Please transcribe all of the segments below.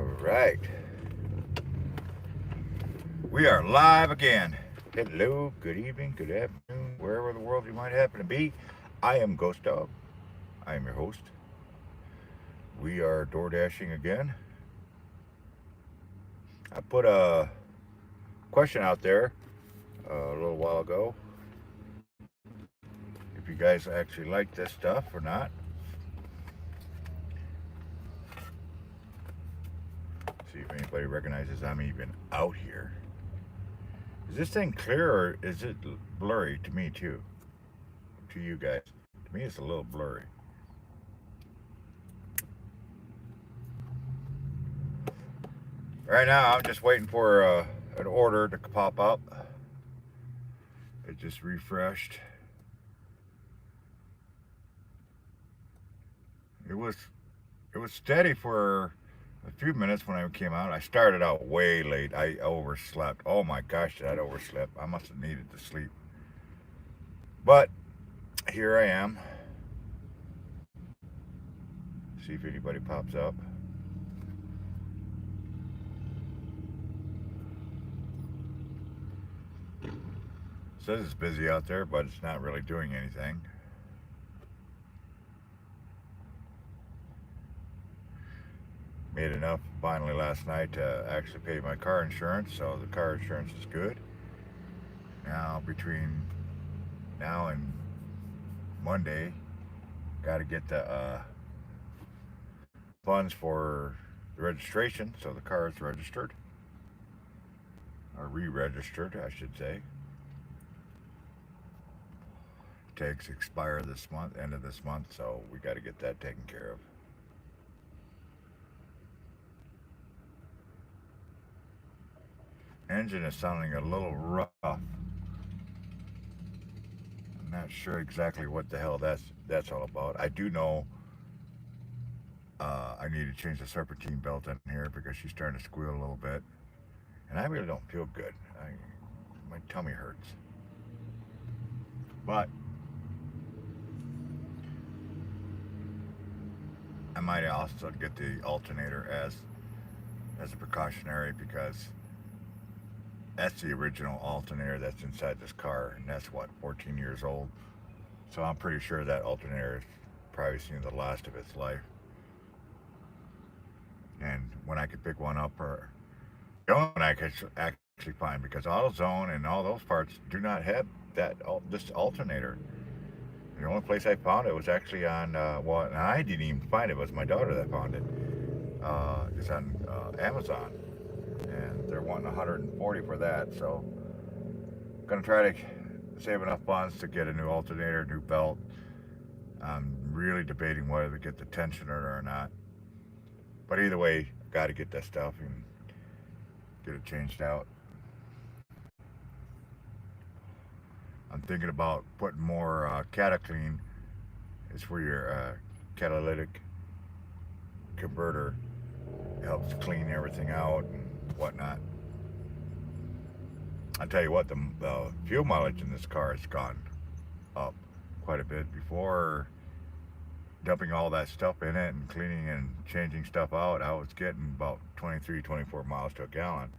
All right. We are live again. Hello, good evening, good afternoon, wherever in the world you might happen to be. I am Ghost Dog. I am your host. We are DoorDashing again. I put a question out there a little while ago. If you guys actually like this stuff or not. See if anybody recognizes I'm even out here. Is this thing clear or is it blurry to me too? To you guys. To me, it's a little blurry. Right now, I'm just waiting for an order to pop up. It just refreshed. It was it was steady for a few minutes when I came out. I started out way late. I overslept. Oh my gosh, did I overslept? I must have needed to sleep. But here I am. See if anybody pops up. It says it's busy out there, but it's not really doing anything. Made enough finally last night to actually pay my car insurance, so the car insurance is good. Now, between now and Monday, got to get the funds for the registration, so the car is registered, or re-registered, I should say. Tags expire this month, end of this month, so we got to get that taken care of. Engine is sounding a little rough. I'm not sure exactly what the hell that's all about. I do know I need to change the serpentine belt in here because she's starting to squeal a little bit, and I really don't feel good. My tummy hurts, but I might also get the alternator as a precautionary because that's the original alternator that's inside this car, and that's what 14 years old. So I'm pretty sure that alternator has probably seen the last of its life. And when I could pick one up, or the only one I could actually find, because AutoZone and all those parts do not have this alternator. The only place I found it was actually on well, and I didn't even find it. It was my daughter that found it. It's on Amazon, and they're wanting 140 for that. So, gonna try to save enough funds to get a new alternator, new belt. I'm really debating whether to get the tensioner or not. But either way, got to get that stuff and get it changed out. I'm thinking about putting more CataClean. It's where your catalytic converter helps clean everything out and whatnot. I'll tell you what, the fuel mileage in this car has gone up quite a bit. Before dumping all that stuff in it and cleaning and changing stuff out, I was getting about 23, 24 miles to a gallon.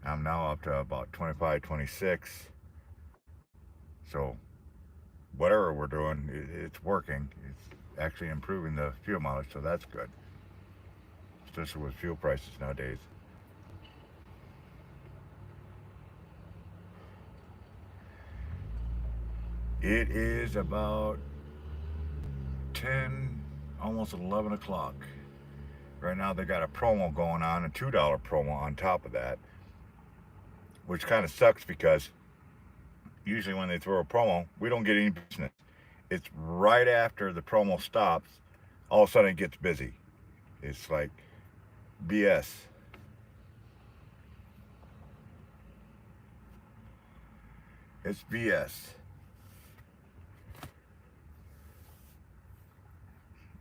I'm now up to about 25, 26. So whatever we're doing, it's working. It's actually improving the fuel mileage, so that's good, especially with fuel prices nowadays. It is about 10, almost 11 o'clock. Right now they got a promo going on, a $2 promo on top of that, which kind of sucks because usually when they throw a promo, we don't get any business. It's right after the promo stops, all of a sudden it gets busy. It's like BS. It's BS.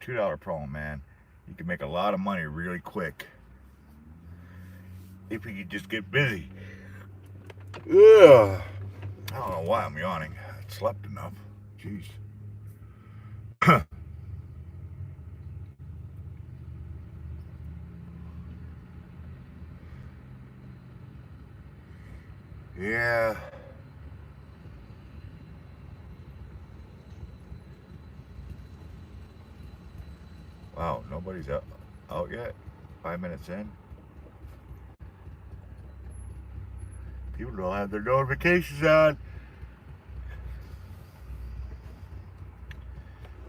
$2 promo, man. You can make a lot of money really quick if you could just get busy. Ugh. I don't know why I'm yawning. I slept enough. Jeez. Yeah. Wow, nobody's out yet. 5 minutes in. People don't have their notifications on.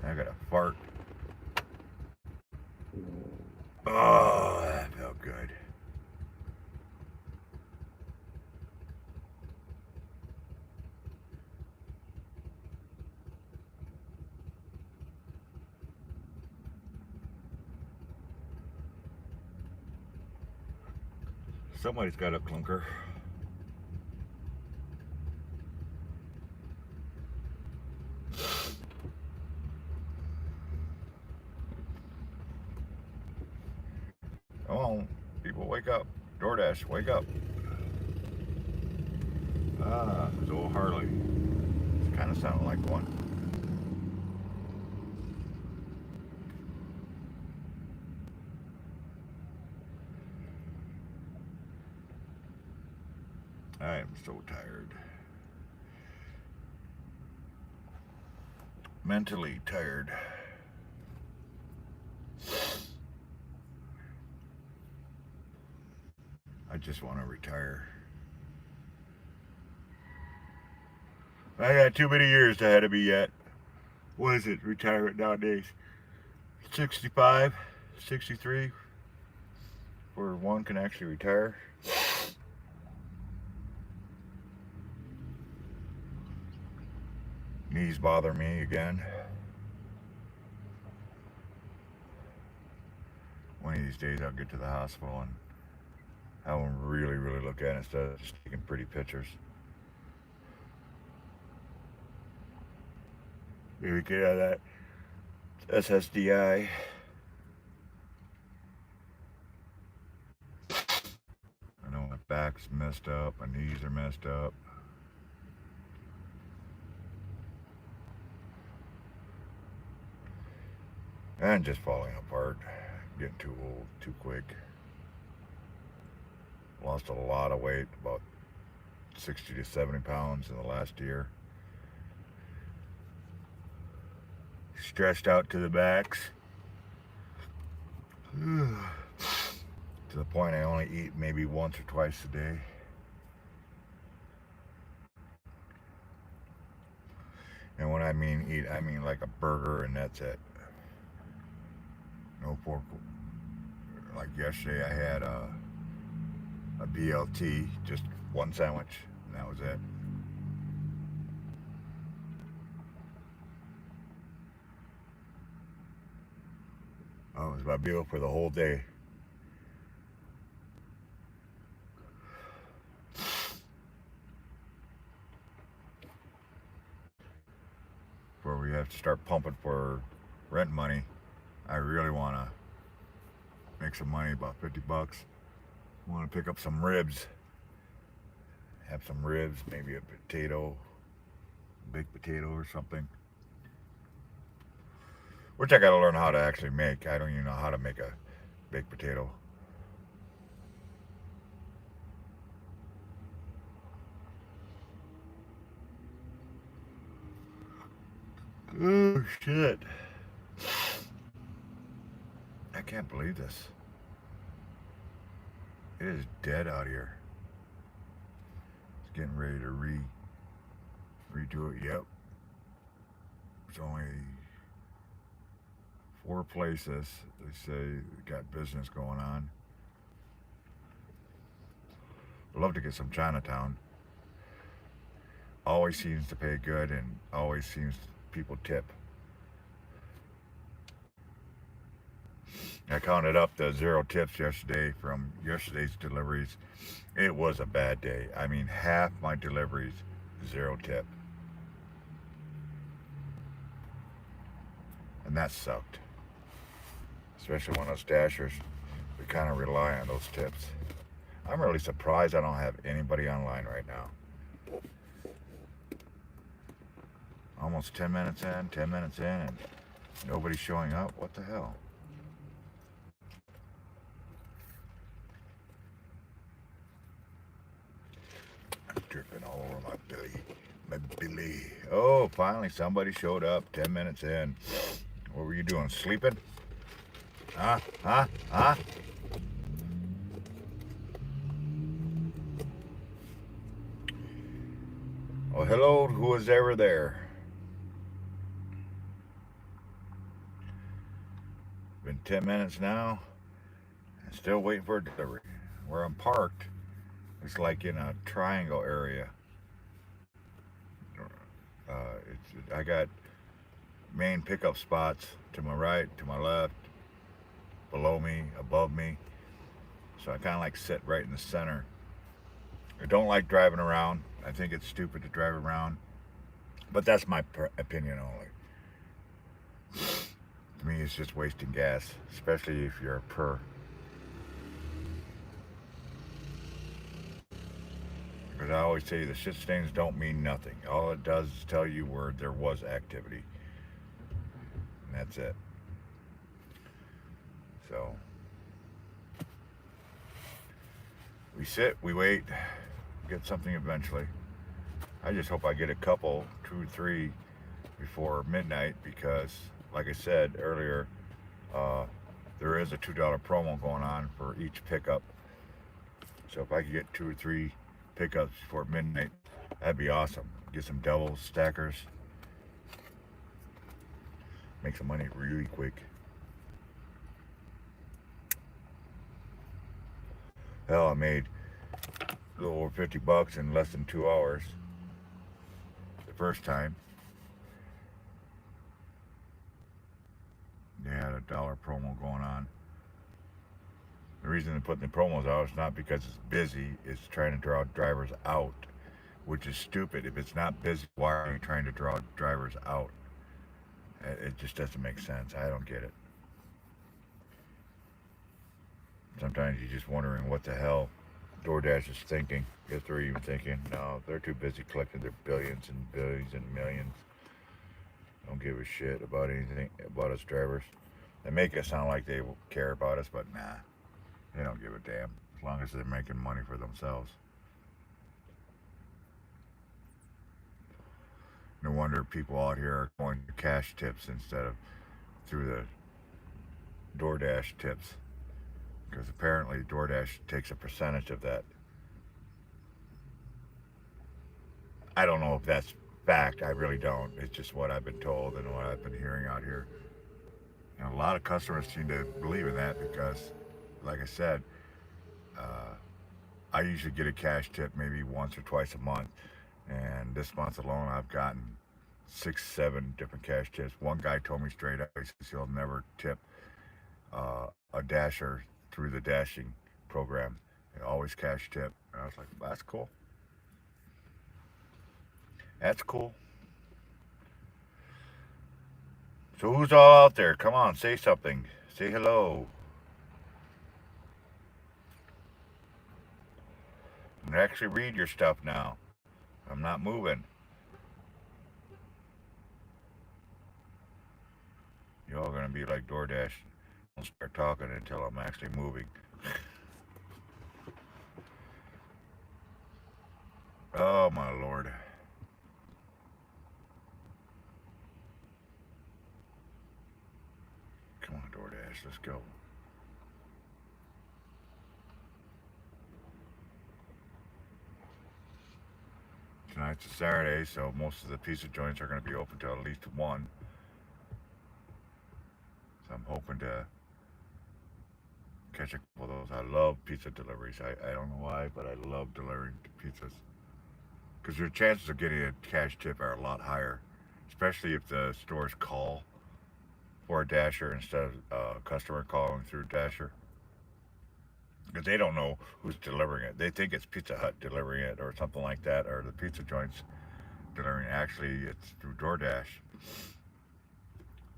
I got a fart. Oh, that felt good. Somebody's got a clunker. Come on, people, wake up. DoorDash, wake up. Ah, it's old Harley. It's kind of sounding like one. I am so tired. Mentally tired. I just want to retire. I got too many years ahead of me yet. What is it, retirement nowadays? 65, 63, where one can actually retire. Knees bother me again. One of these days I'll get to the hospital and have them really, really look at it instead of just taking pretty pictures. Maybe get out of that SSDI. I know my back's messed up, my knees are messed up. And just falling apart. Getting too old, too quick. Lost a lot of weight, about 60 to 70 pounds in the last year. Stretched out to the max. To the point I only eat maybe once or twice a day. And when I mean eat, I mean like a burger and that's it. No pork. Like yesterday I had a BLT, just one sandwich, and that was it. Oh, it was my meal for the whole day. Before we have to start pumping for rent money, I really want to make some money, about 50 bucks. I want to pick up some ribs. Have some ribs, maybe a potato, baked potato or something. Which I got to learn how to actually make. I don't even know how to make a baked potato. Oh, shit. I can't believe this. It is dead out here. It's getting ready to redo it. Yep. There's only 4 places they say they got business going on. I'd love to get some Chinatown. Always seems to pay good and always seems people tip. I counted up the 0 tips yesterday from yesterday's deliveries. It was a bad day. I mean, half my deliveries, 0 tip. And that sucked. Especially when those dashers, we kind of rely on those tips. I'm really surprised I don't have anybody online right now. Almost 10 minutes in, and nobody's showing up. What the hell? Billy. My Billy. Oh, finally somebody showed up 10 minutes in. What were you doing? Sleeping? Huh? Huh? Huh? Oh, hello, who was ever there? Been 10 minutes now. Still waiting for a delivery. Where I'm parked, it's like in a triangle area. I got main pickup spots to my right, to my left, below me, above me. So I kind of like sit right in the center. I don't like driving around. I think it's stupid to drive around, but that's my opinion only. To me, it's just wasting gas, especially if you're a per. Because I always tell you, the shit stains don't mean nothing. All it does is tell you where there was activity, and that's it. So we sit, we wait, get something eventually. I just hope I get a couple, two, three, before midnight because, like I said earlier, uh, there is a $2 promo going on for each pickup. So if I could get two or three pickups before midnight, that'd be awesome. Get some double stackers, make some money really quick. Hell, I made a little over $50 in less than 2 hours the first time. They had a dollar promo going on. The reason they're putting the promos out is not because it's busy, it's trying to draw drivers out, which is stupid. If it's not busy, why are you trying to draw drivers out? It just doesn't make sense. I don't get it. Sometimes you're just wondering what the hell DoorDash is thinking. If they're even thinking, no, they're too busy collecting their billions and billions and millions. Don't give a shit about anything about us drivers. They make it sound like they care about us, but nah, they don't give a damn as long as they're making money for themselves. No wonder people out here are going to cash tips instead of through the DoorDash tips, because apparently DoorDash takes a percentage of that. I don't know if that's fact. I really don't. It's just what I've been told and what I've been hearing out here. And a lot of customers seem to believe in that because, like I said, uh, I usually get a cash tip maybe once or twice a month. And this month alone, I've gotten 6, 7 different cash tips. One guy told me straight up, he says he'll never tip a dasher through the dashing program. They always cash tip. And I was like, that's cool. That's cool. So who's all out there? Come on, say something. Say hello. And actually read your stuff now. I'm not moving. You're all gonna be like DoorDash. Don't start talking until I'm actually moving. Oh my lord. Come on, DoorDash, let's go. Tonight's a Saturday, so most of the pizza joints are going to be open till at least 1. So I'm hoping to catch a couple of those. I love pizza deliveries. I don't know why, but I love delivering pizzas. Because your chances of getting a cash tip are a lot higher, especially if the stores call for a dasher instead of a customer calling through dasher. Because they don't know who's delivering it. They think it's Pizza Hut delivering it or something like that, or the pizza joints delivering it. Actually, it's through DoorDash.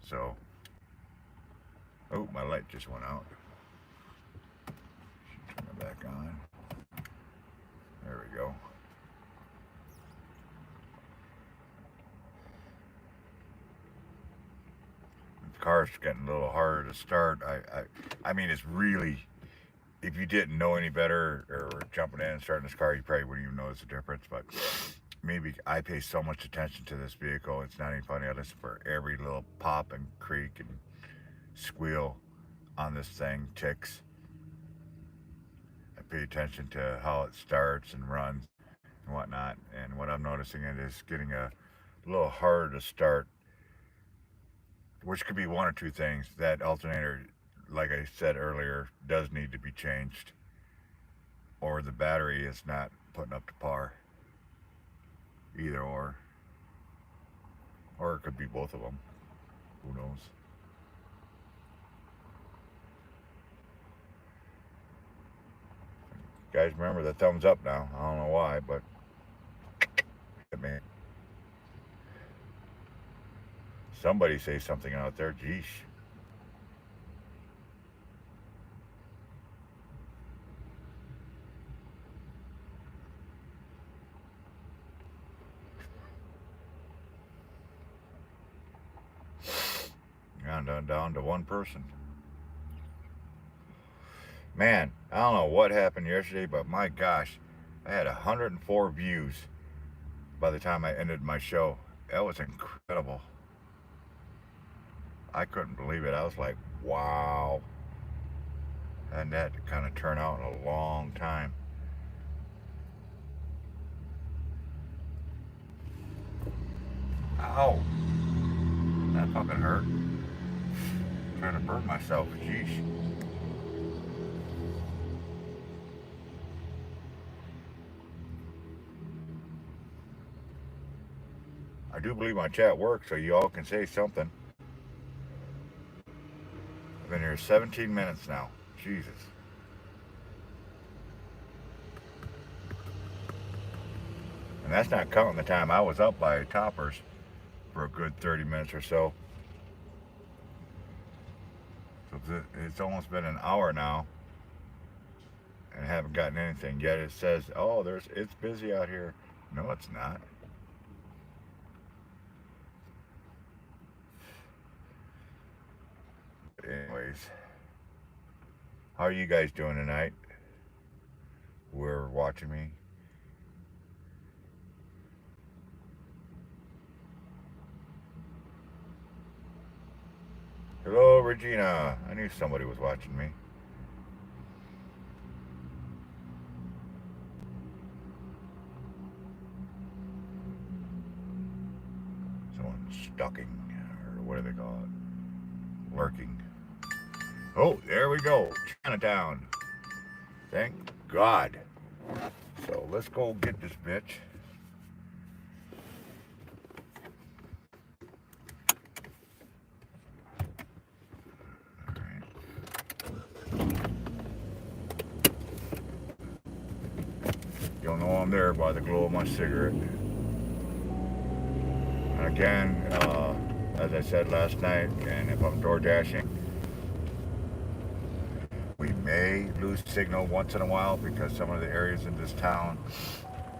So, oh, my light just went out. Turn it back on. There we go. The car's getting a little harder to start. I mean, it's really. If you didn't know any better or were jumping in and starting this car, you probably wouldn't even notice the difference. But maybe I pay so much attention to this vehicle, it's not even funny. I listen for every little pop and creak and squeal on this thing, ticks. I pay attention to how it starts and runs and whatnot. And what I'm noticing it is getting a little harder to start, which could be one or two things. That alternator, like I said earlier, does need to be changed, or the battery is not putting up to par. Either or it could be both of them. Who knows? Guys, remember the thumbs up now. I don't know why, but hit me. Somebody say something out there. Geesh. Down to one person. Man, I don't know what happened yesterday, but my gosh, I had 104 views by the time I ended my show. That was incredible. I couldn't believe it. I was like, wow. And that kind of turned out in a long time. Ow. That fucking hurt. I'm trying to burn myself. Jeez. I do believe my chat works, so you all can say something. I've been here 17 minutes now. Jesus. And that's not counting the time I was up by toppers for a good 30 minutes or so. So it's almost been an hour now and haven't gotten anything yet. It says, oh, it's busy out here. No, it's not. Anyways, how are you guys doing tonight? Who are watching me? Hello, Regina. I knew somebody was watching me. Someone's stalking, or what do they call it? Lurking. Oh, there we go. Chinatown. Thank God. So let's go get this bitch. You'll know I'm there by the glow of my cigarette. And again, as I said last night, and if I'm door dashing, we may lose signal once in a while because some of the areas in this town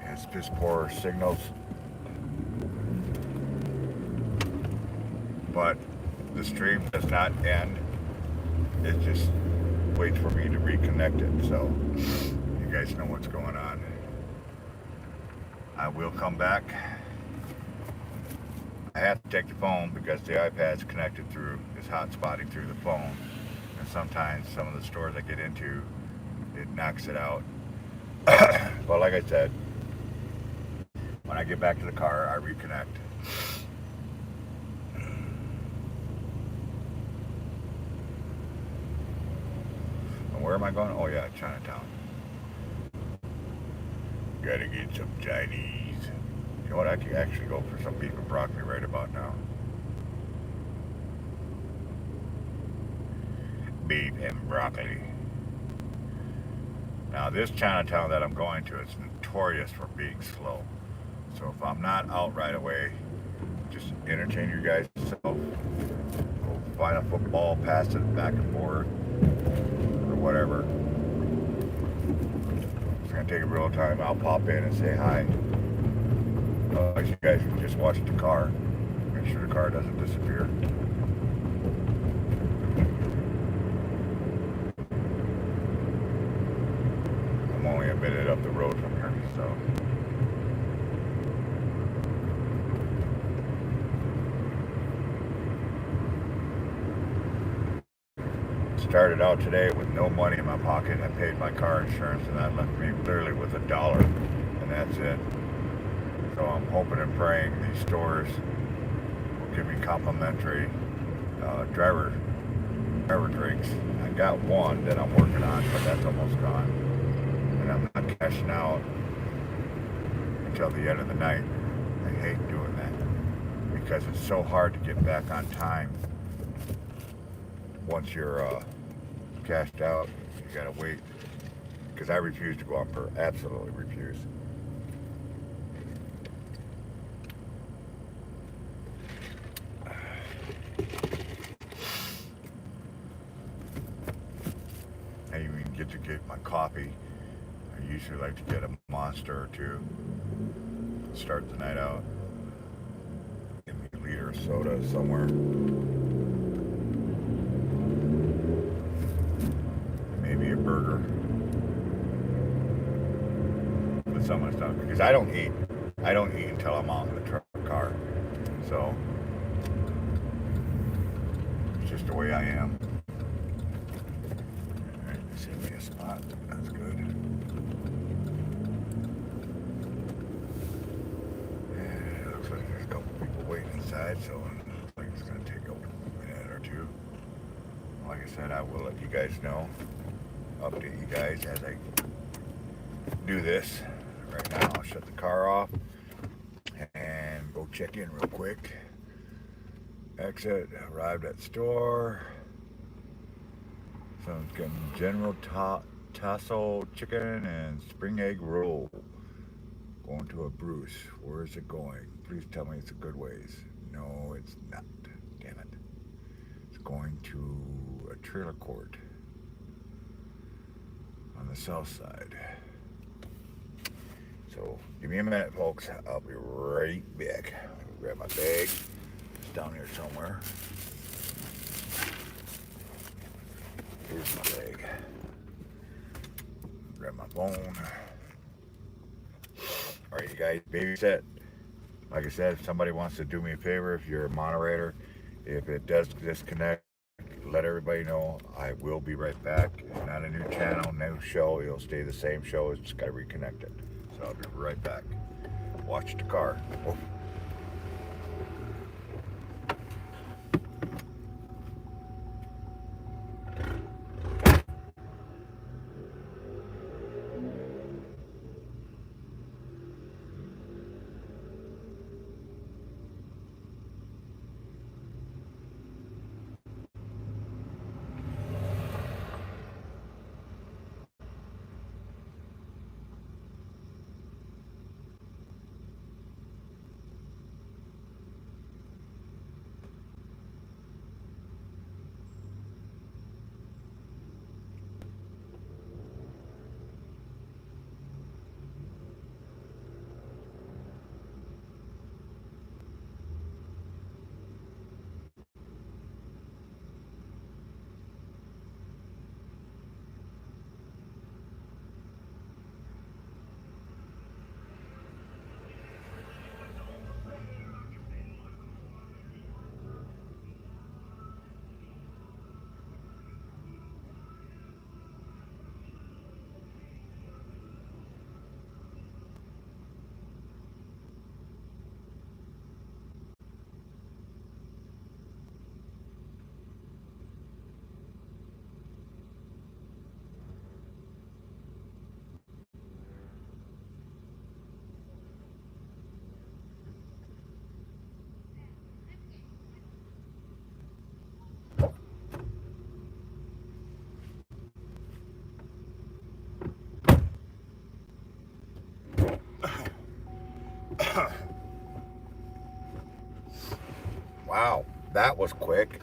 has piss poor signals. But the stream does not end. It just waits for me to reconnect it. So you guys know what's going on. I will come back. I have to take the phone because the iPad's connected through, is hotspotting through the phone. And sometimes some of the stores I get into, it knocks it out. But like I said, when I get back to the car, I reconnect. And where am I going? Oh yeah, Chinatown. Gotta get some Chinese. You know what? I could actually go for some beef and broccoli right about now. Beef and broccoli. Now this Chinatown that I'm going to is notorious for being slow. So if I'm not out right away, just entertain your guys yourself. Go find a football, pass it back and forth, or whatever. It's gonna take a real time. I'll pop in and say hi. Otherwise, you guys can just watch the car. Make sure the car doesn't disappear. I'm only a minute up the road from here, so started out today with no money in my pocket. I paid my car insurance, and that left me literally with $1, and that's it. So I'm hoping and praying these stores will give me complimentary driver drinks. I got one that I'm working on, but that's almost gone, and I'm not cashing out until the end of the night. I hate doing that because it's so hard to get back on time once you're cashed out. You gotta wait, because I refuse to go on per, absolutely refuse. I even get to get my coffee. I usually like to get a Monster or two to start the night out. Give me a liter of soda somewhere. Maybe a burger with some of the stuff, because I don't eat until I'm out in the car. So it's just the way I am. Alright, send me a spot. That's good. Yeah, looks like there's a couple people waiting inside, so it looks like it's gonna take a minute or two. Like I said, I will let you guys know, update you guys as I do this. Right now, I'll shut the car off and go check in real quick. Exit, arrived at store. Someone's getting General Tasso chicken and spring egg roll. Going to a Bruce. Where is it going? Please tell me it's a good ways. No, it's not. Damn it. It's going to a trailer court on the south side. So give me a minute, folks. I'll be right back. Grab my bag. It's down here somewhere. Here's my bag. Grab my phone. Alright, you guys, baby set. Like I said, if somebody wants to do me a favor, if you're a moderator, if it does disconnect, let everybody know. I will be right back. Not a new channel, no show. It'll stay the same show. It's just got to reconnect it. So I'll be right back. Watch the car. Oh. Wow, that was quick.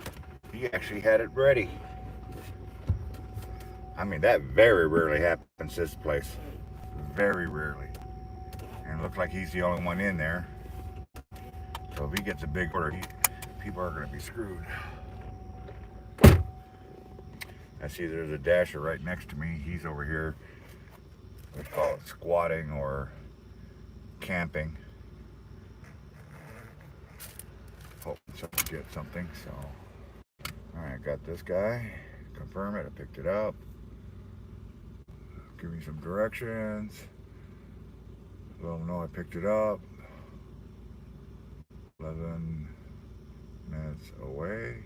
He actually had it ready. I mean, that very rarely happens this place. Very rarely. And it looks like he's the only one in there. So if he gets a big order, people are going to be screwed. I see there's a dasher right next to me. He's over here. We call it squatting or camping. Hoping to get something. So, all right, got this guy confirm it. I picked it up. Give me some directions. Let them know I picked it up. 11 minutes away.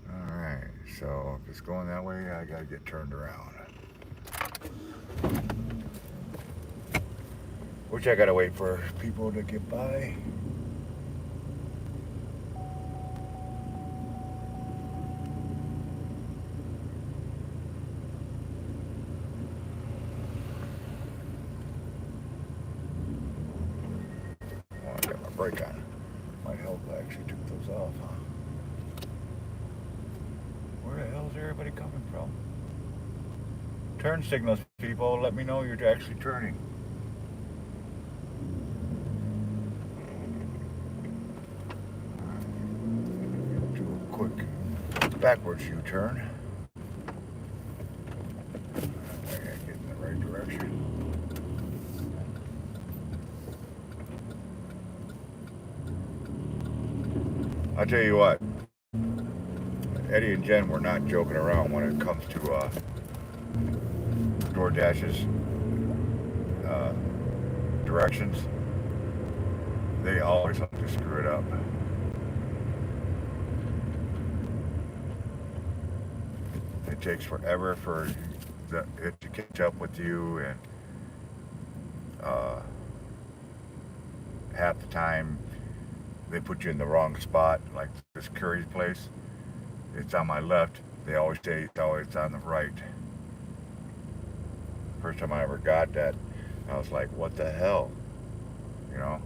Alright, so if it's going that way, I gotta get turned around. Which I gotta wait for people to get by. Oh, I got my brake on. Might help if I actually took those off, huh? Where the hell is everybody coming from? Turn signals, people. Let me know you're actually turning. Do a quick backwards U-turn. I gotta get in the right direction. I'll tell you what, Eddie and Jen were not joking around when it comes to DoorDash's directions. They always have to screw it up. It takes forever for it to catch up with you, and half the time they put you in the wrong spot. Like this Curry's place, it's on my left. They always say it's always on the right. First time I ever got that, I was like, what the hell? You know?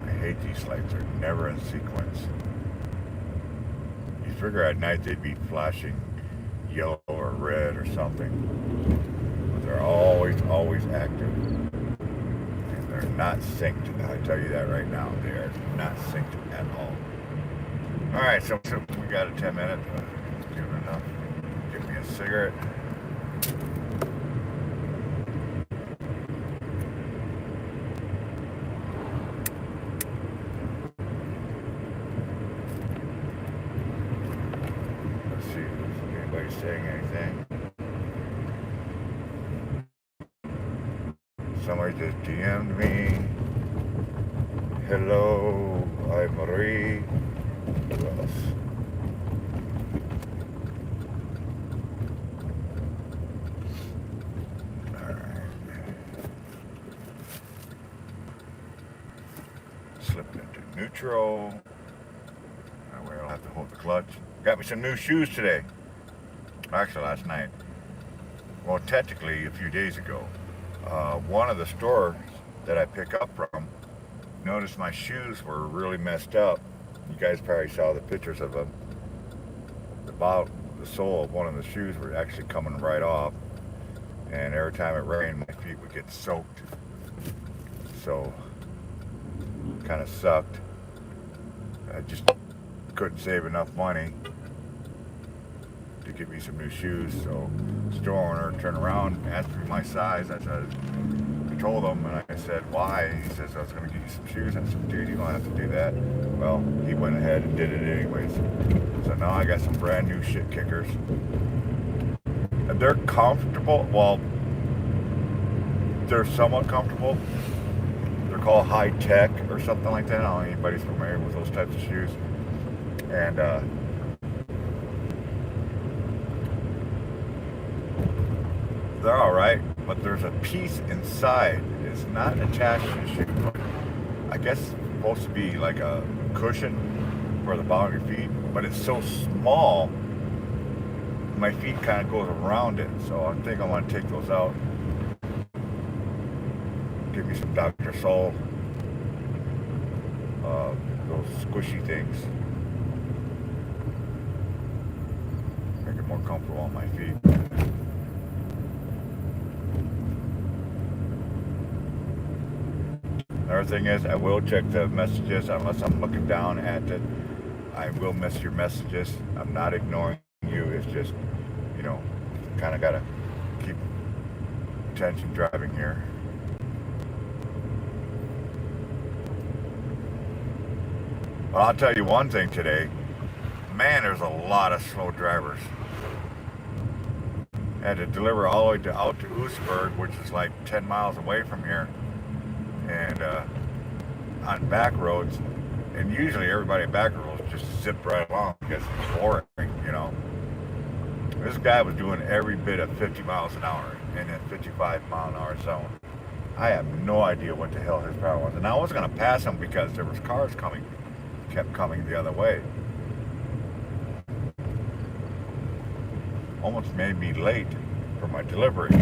I hate these lights. They're never in sequence. You figure at night they'd be flashing yellow or red or something. But they're always active. And they're not synced. I tell you that right now. They are not synced at all. Alright, so we got a 10-minute. Give it enough. Give me a cigarette. Let's see if anybody's saying anything. Somebody just DM'd me. Hello, I'm Marie. Who else? Alright. Slipped into neutral. That way I'll have to hold the clutch. Got me some new shoes today. Actually, last night. Well, technically, a few days ago. One of the stores that I pick up from noticed my shoes were really messed up. You guys probably saw the pictures of them. The sole of one of the shoes were actually coming right off, and every time it rained, my feet would get soaked. So, kind of sucked. I just couldn't save enough money to get me some new shoes. So, store owner turned around, asked me my size. I told him, and I said, why? He says, I was going to get you some shoes. I said, dude, you don't have to do that. Well, he went ahead and did it anyways. So now I got some brand new shit kickers. And they're comfortable. Well, they're somewhat comfortable. They're called high tech or something like that. I don't know if anybody's familiar with those types of shoes. And, they're alright, but there's a piece inside. It's not attached to the shoe. I guess it's supposed to be like a cushion for the bottom of your feet, but it's so small, my feet kind of goes around it. So I think I want to take those out. Give me some Dr. Soul, those squishy things. Make it more comfortable on my feet. Another thing is, I will check the messages unless I'm looking down at the I will miss your messages. I'm not ignoring you. It's just, you know, kind of got to keep attention driving here. Well, I'll tell you one thing today. Man, there's a lot of slow drivers. I had to deliver all the way out to Oostburg, which is like 10 miles away from here, and on back roads. And usually everybody in back roads just zip right along because it's boring, you know. This guy was doing every bit of 50 miles an hour in a 55-mile-an-hour zone. I have no idea what the hell his power was. And I wasn't going to pass him because there was cars coming, kept coming the other way. Almost made me late for my delivery.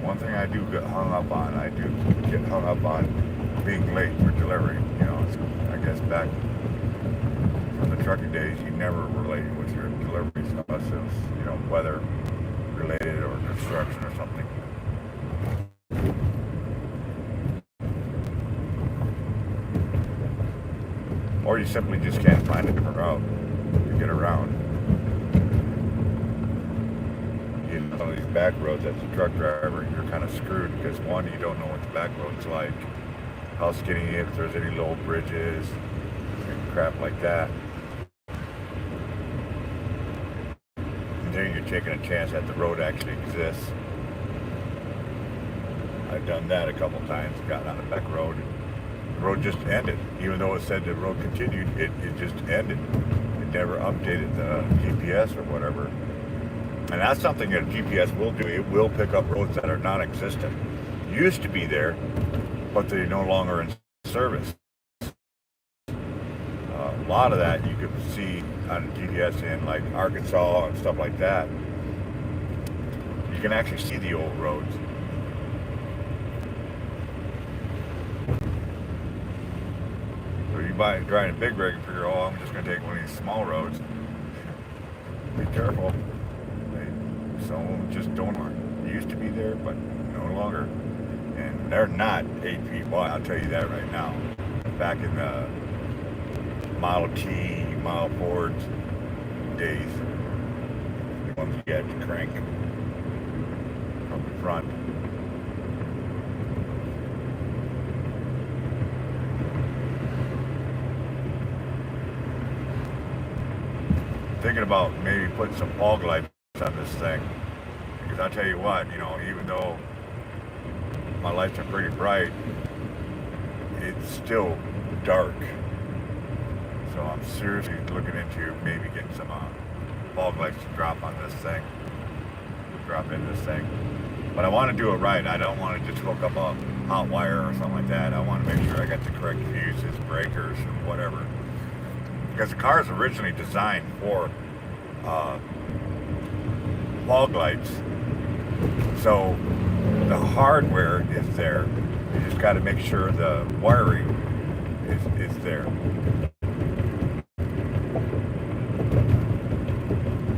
One thing I do get hung up on, being late for delivery. You know, it's, I guess back from the trucking days, you never were late with your deliveries unless it was, you know, weather related or construction or something. Or you simply just can't find a different route to get around. You know, these back roads as a truck driver, you're kind of screwed because one, you don't know what the back road's like, how skinny it is, if there's any low bridges, and crap like that. And then you're taking a chance that the road actually exists. I've done that a couple times, gotten on the back road. The road just ended. Even though it said the road continued, it just ended. It never updated the GPS or whatever. And that's something that GPS will do. It will pick up roads that are non-existent. Used to be there, but they're no longer in service. A lot of that you could see on GPS in like Arkansas and stuff like that. You can actually see the old roads. So you driving a big rig and figure, oh, I'm just going to take one of these small roads. Be careful. Some of them just don't. They used to be there, but no longer. And they're not 8 feet wide, I'll tell you that right now. Back in the Model T, Model Fords days, the ones you had to crank from the front. Thinking about maybe putting some fog lights on this thing, because I'll tell you what, you know, even though my lights are pretty bright, it's still dark. So I'm seriously looking into maybe getting some fog lights to drop in this thing. But I want to do it right. I don't want to just hook up a hot wire or something like that. I want to make sure I got the correct fuses, breakers, and whatever. Because the car is originally designed for fog lights. So the hardware is there. You just got to make sure the wiring is there.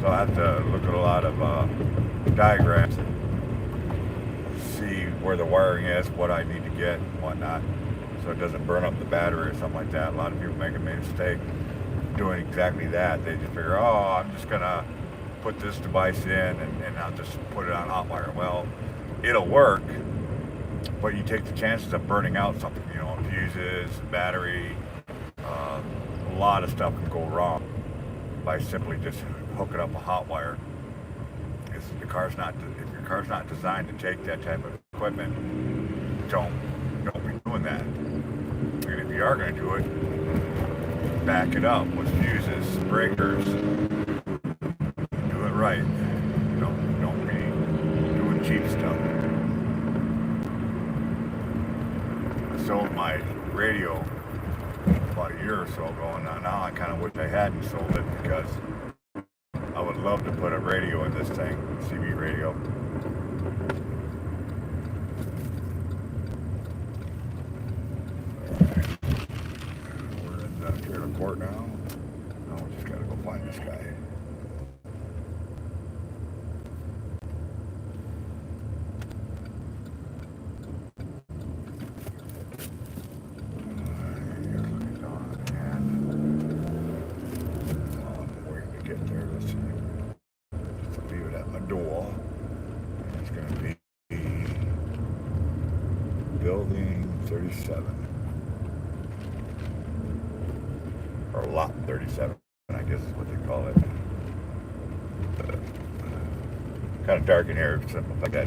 So I have to look at a lot of diagrams, see where the wiring is, what I need to get, and whatnot, so it doesn't burn up the battery or something like that. A lot of people make a mistake doing exactly that. They just figure, oh, I'm just gonna put this device in and I'll just put it on hot wire. Well, it'll work, but you take the chances of burning out something, you know, fuses, battery, a lot of stuff can go wrong by simply just hooking up a hot wire. If your car's not designed to take that type of equipment, don't be doing that. And if you are going to do it, back it up with fuses, breakers. Do it right. Don't be doing cheap stuff. I sold my radio about a year or so ago, and now I kind of wish I hadn't sold it, because I would love to put a radio in this thing, CB radio. We're in the trailer court now. Now we just gotta go find this guy. 37. Or lot 37, I guess is what they call it. Kind of dark in here, simple like that.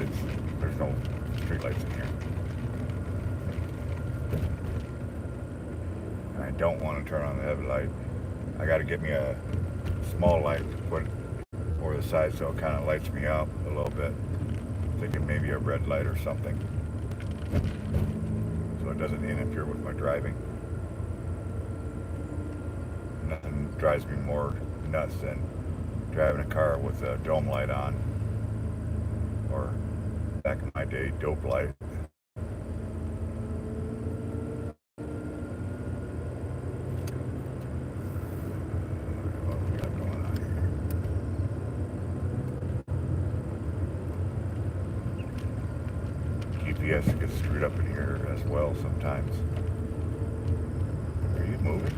There's no street lights in here. I don't want to turn on the headlight. I got to get me a small light to put over the side so it kind of lights me up a little bit. Thinking maybe a red light or something, so it doesn't interfere with my driving. Nothing drives me more nuts than driving a car with a dome light on, or back in my day, dope light. GPS gets screwed up in here as well sometimes. Are you moving?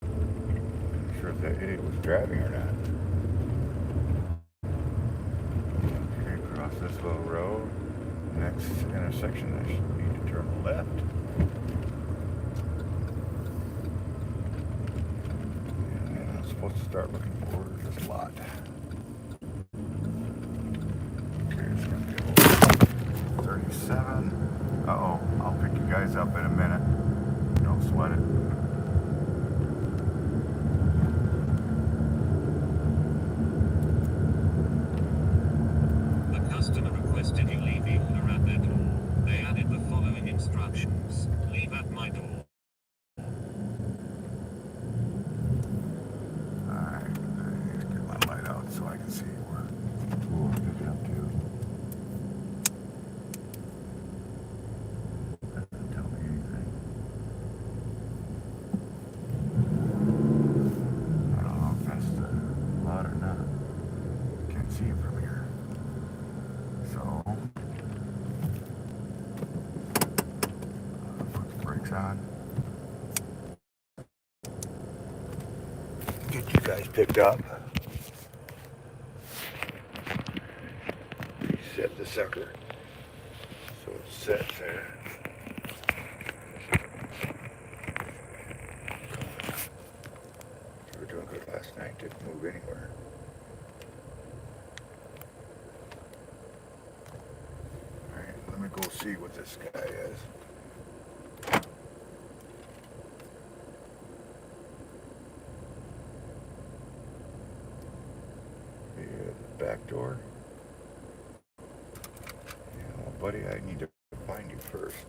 I'm not sure if that idiot was driving or not. Okay, across this little road. Next intersection, I should need to turn left. And I'm supposed to start looking for this lot. Okay, it's going to be 37. Uh-oh, I'll pick you guys up in a minute. Don't sweat it. The customer requested you leave the order at their door. They added the following instructions. Leave at my door. Alright, I need to get my light out so I can see where we'll pick it up to. Doesn't tell me anything. I don't know if that's the lot or not. Can't see it from here. So, put the brakes on. Get you guys picked up. Reset the sucker so it sets there. You were doing good last night. Didn't move anywhere. Alright, let me go see what this guy is. The back door. Yeah, well, buddy, I need to find you first.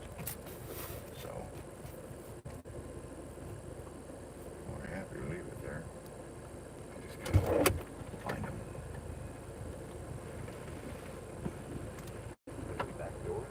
So, I'm happy to leave it there. I just gotta find him. Back door.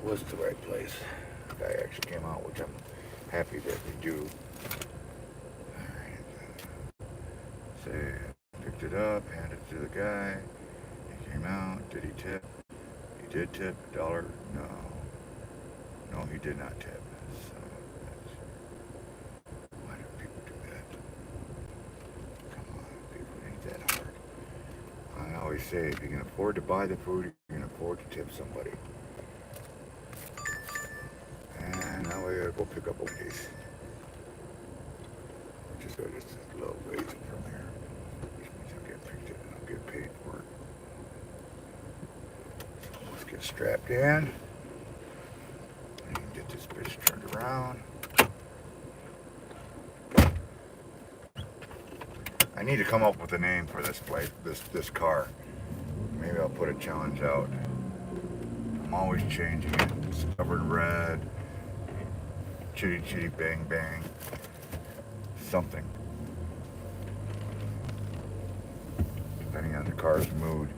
Was the right place. The guy actually came out, which I'm happy that they do. Alright. Say, picked it up, handed it to the guy. He came out. Did he tip? He did tip $1. No. No, he did not tip. So, always say, if you can afford to buy the food, you can afford to tip somebody. And now we gotta go pick up Wendy's. Which is just a little ways from here. Which means I'll get picked up and I'll get paid for it. So let's get strapped in. And get this bitch turned around. I need to come up with a name for this place, this car. Maybe I'll put a challenge out. I'm always changing it. Stubborn red, chitty chitty bang bang, something. Depending on the car's mood.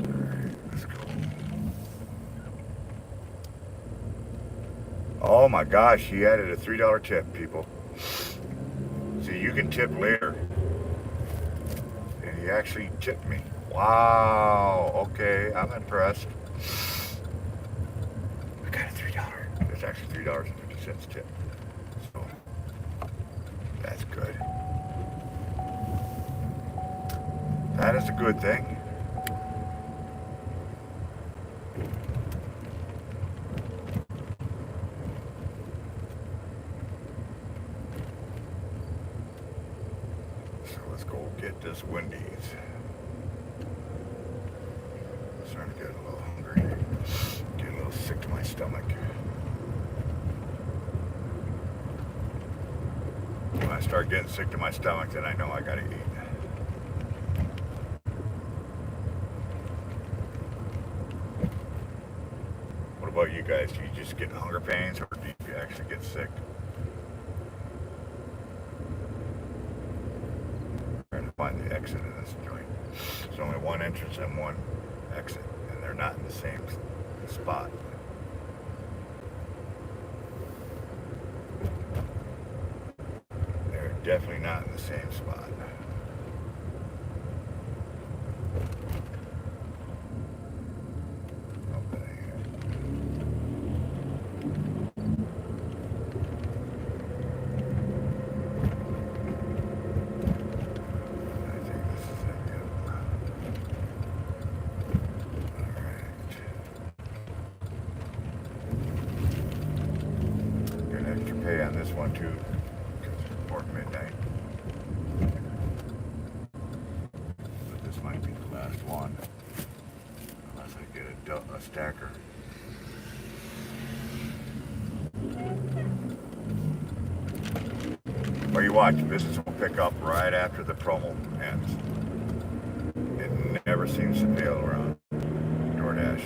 Alright, let's go. Oh my gosh, he added a $3 tip, people. See, you can tip later. And he actually tipped me. Wow, okay, I'm impressed. I got a $3. It's actually $3.50 tip. So, that's good. That is a good thing. So let's go get this Wendy's. I'm starting to get a little hungry. Get a little sick to my stomach. When I start getting sick to my stomach, then I know I gotta eat. What about you guys? Do you just get hunger pains, or do you actually get sick? Trying to find the exit in this joint. There's only one entrance and one exit, and they're not in the same spot. They're definitely not in the same spot. Pay on this one too, because it's before midnight. But this might be the last one, unless I get a stacker. Or you watch, business will pick up right after the promo ends. It never seems to fail around DoorDash.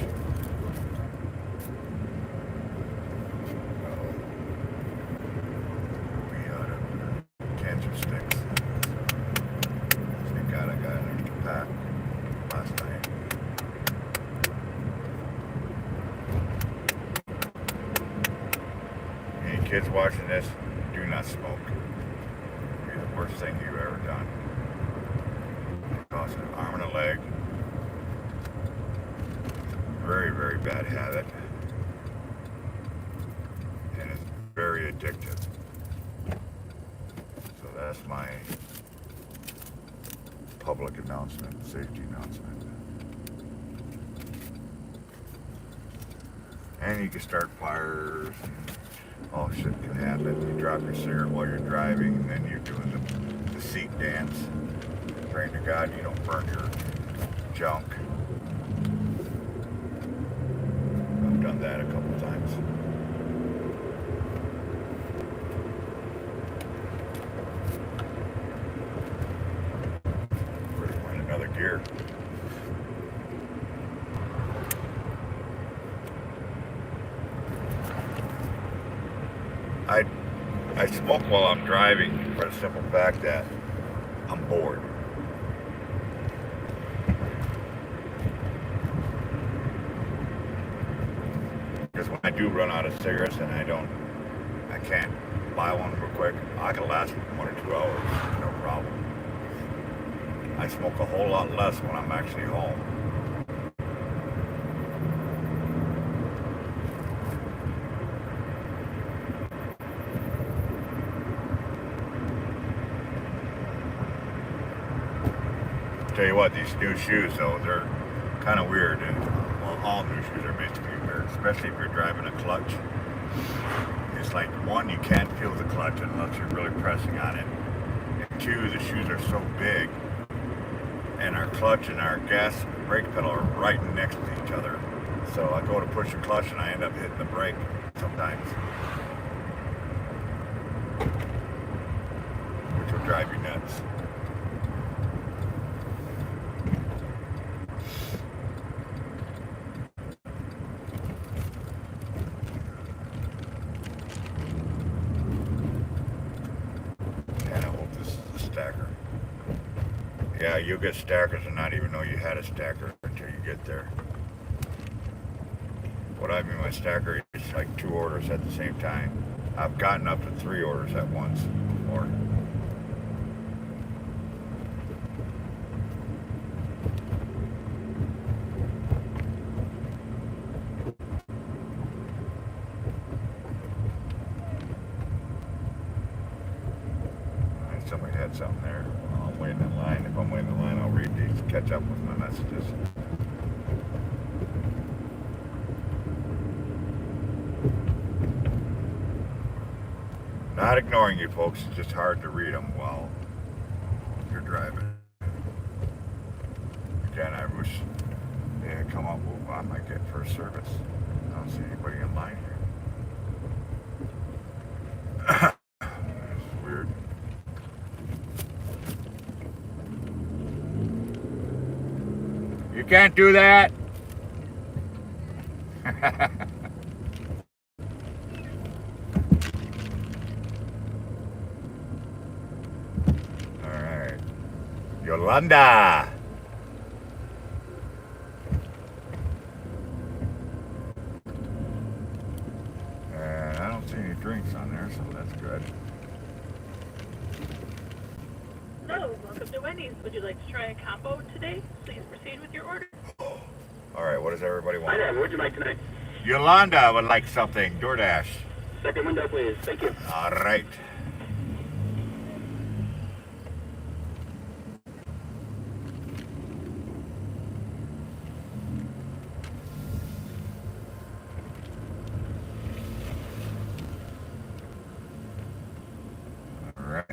Sticks. Thank God I got an extra pack last night. Any kids watching this, do not smoke. It'll be the worst thing you've ever done. It costs an arm and a leg. Very, very bad habit. And it's very addictive. That's my public announcement, safety announcement. And you can start fires, and all shit can happen. You drop your cigarette while you're driving, and then you're doing the seat dance. Praying to God you don't burn your junk. I've done that a couple times. Gear. I smoke while I'm driving for the simple fact that I'm bored. Because when I do run out of cigarettes and I can't buy one real quick, I can last 1 or 2 hours, no problem. I smoke a whole lot less when I'm actually home. tell you what, these new shoes though, they're kind of weird, and well, all new shoes are basically weird, especially if you're driving a clutch. It's like, one, you can't feel the clutch unless you're really pressing on it, and two, the shoes are so big, and our clutch and our gas brake pedal are right next to each other. So I go to push the clutch and I end up hitting the brake sometimes, which will drive you nuts. And I hope this is a stacker. Yeah, you'll get stackers and not even know you had a stacker until you get there. What I mean by stacker is like 2 orders at the same time. I've gotten up to 3 orders at once before. Somebody had something there. Well, I'm waiting in line. If I'm waiting in line, I'll read these, catch up with my messages. Not ignoring you folks, it's just hard to read them while you're driving. Again, I wish they had come up with what I might get first service. I don't see anybody in line here. It's weird. You can't do that. Alright. Yolanda. And I don't see any drinks on there, so that's good. Hello, welcome to Wendy's. Would you like to try a combo today? Please proceed with your order. Alright, what does everybody want? Hi there, what would you like tonight? Yolanda would like something. DoorDash. Second window, please. Thank you. Alright. Alright.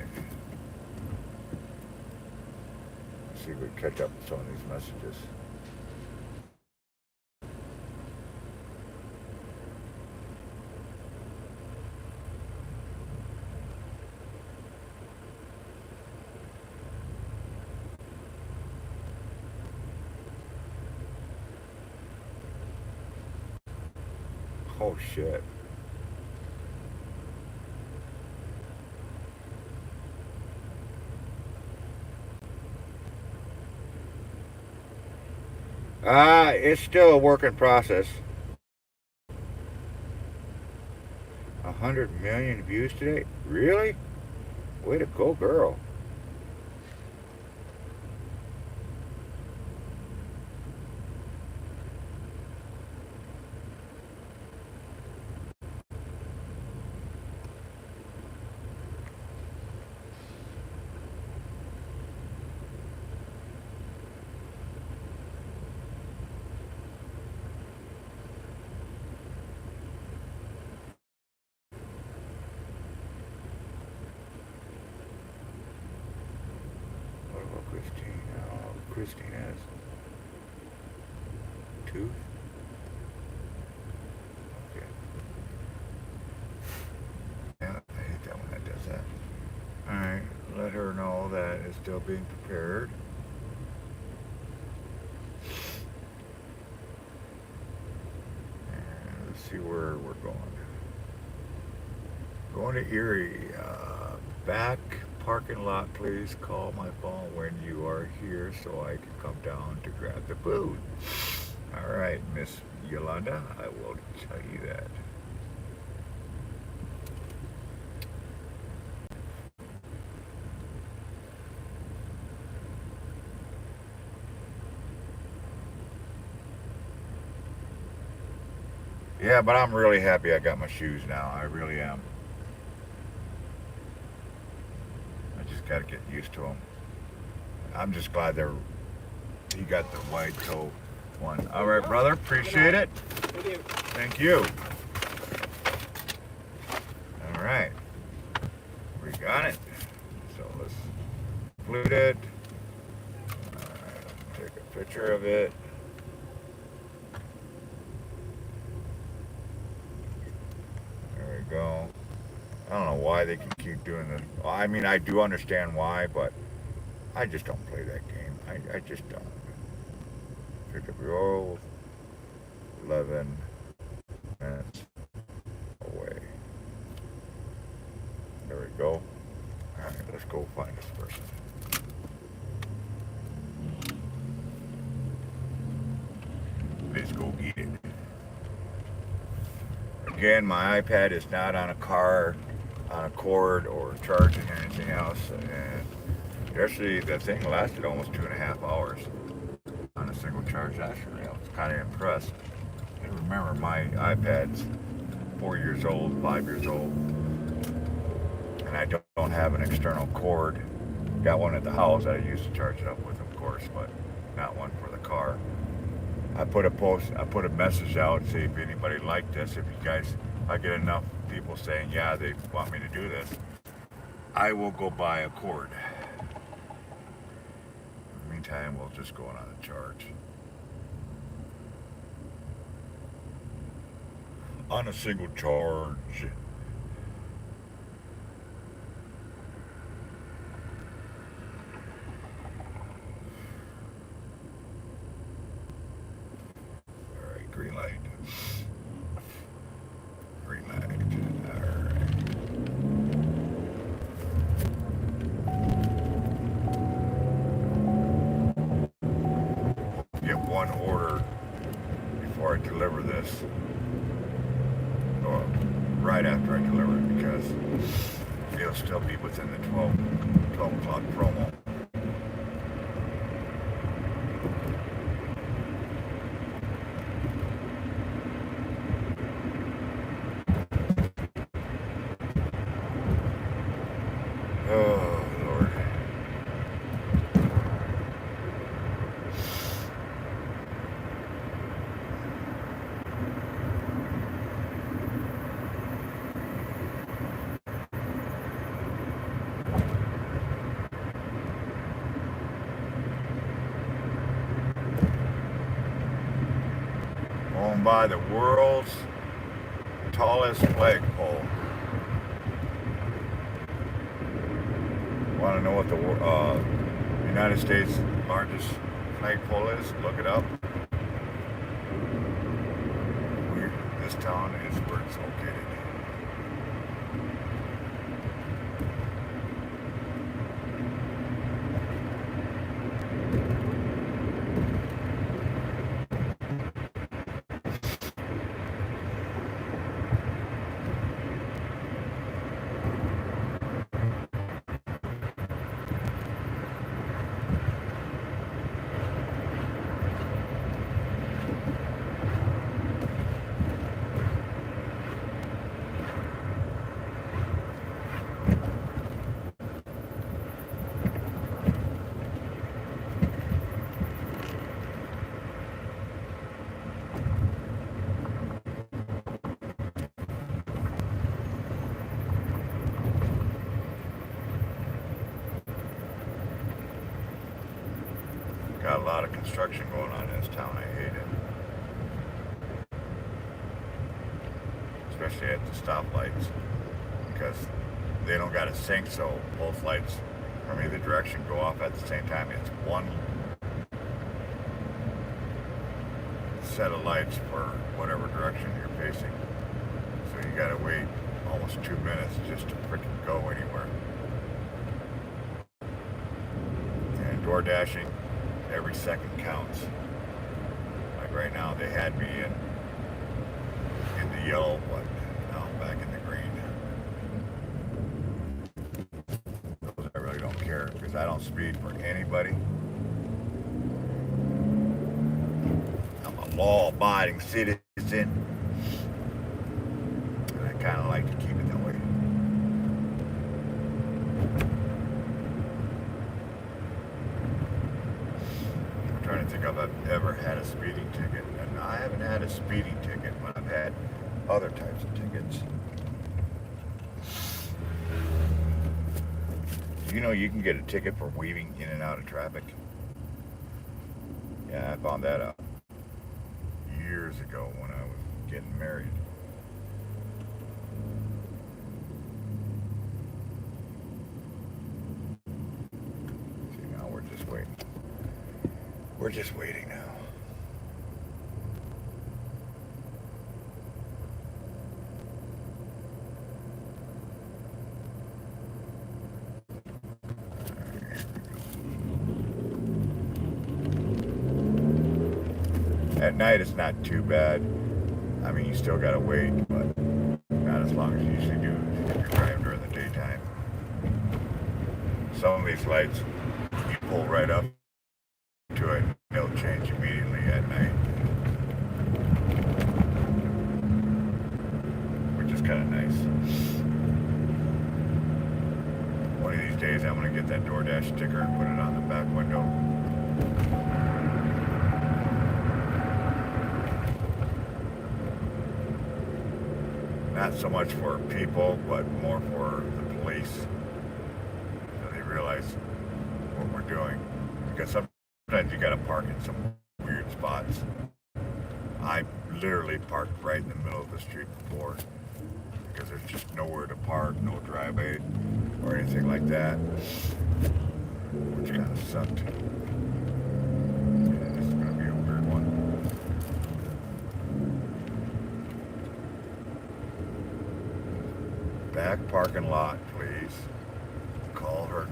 Let's see if we can catch up with some of these messages. Oh shit. It's still a work in process. 100 million views today? Really? Way to go, girl. What about Christine? Oh, Christine has tooth. Okay. Yeah, I hate that when that does that. Alright, let her know that it's still being prepared. And let's see where we're going. Going to Erie. Back parking lot, please. Call my phone when you are here so I can come down to grab the food. Alright, Miss Yolanda, I will tell you that. Yeah, but I'm really happy I got my shoes now. I really am. I just got to get used to them. I'm just glad they're He got the white toe one. All right, brother. Appreciate it. Thank you. All right. We got it. So let's flute it. All right, take a picture of it. There we go. I don't know why they can keep doing this. Well, I mean, I do understand why, but I just don't play that game. I just don't. Pick up your old 11 minutes away. There we go. All right, let's go find this person. Let's go get it. Again, my iPad is not on a car, on a cord, or charging or anything else. And yesterday, that thing lasted almost 2.5 hours on a single charge. Actually, I was kind of impressed. I remember my iPad's 4 years old, 5 years old, and I don't have an external cord. Got one at the house that I used to charge it up with, of course, but not one for the car. I put a message out, see if anybody liked this. If you guys, I get enough people saying, yeah, they want me to do this, I will go buy a cord. In the meantime, we'll just go on a charge. On a single charge. Green light. Green light. Alright. Get one order before I deliver this. Or right after I deliver it, because it'll still be within the 12 o'clock promo. Oh, Lord. Going by the world's tallest flagpole. Want to know what the United States largest flagpole is? Look it up. This town is where it's located. Got a lot of construction going on in this town. I hate it. Especially at the stoplights, because they don't got a sync, so both lights from either direction go off at the same time. It's one set of lights for whatever direction you're facing. So you gotta wait almost 2 minutes just to freaking go anywhere. And DoorDashing, every second counts. Like right now, they had me in the yellow, but now I'm back in the green. Those I really don't care, because I don't speed for anybody. I'm a law-abiding citizen, and I kind of like to keep it that way. I'm trying to had a speeding ticket, and I haven't had a speeding ticket, but I've had other types of tickets. Do you know you can get a ticket for weaving in and out of traffic? Yeah, I found that out years ago when I was getting married. See, now we're just waiting. We're just waiting now. At night it's not too bad. I mean, you still gotta wait, but not as long as you usually do if you're driving during the daytime. Some of these lights, you pull right up to it, they'll change immediately at night, which is kind of nice. One of these days I'm gonna get that DoorDash sticker and put it on the back window. Not so much for people, but more for the police, so they realize what we're doing. Because sometimes you gotta park in some weird spots. I literally parked right in the middle of the street before, because there's just nowhere to park, no driveway or anything like that, which kind of sucked. Yeah, this is gonna be a weird one. Back parking lot, please. Call her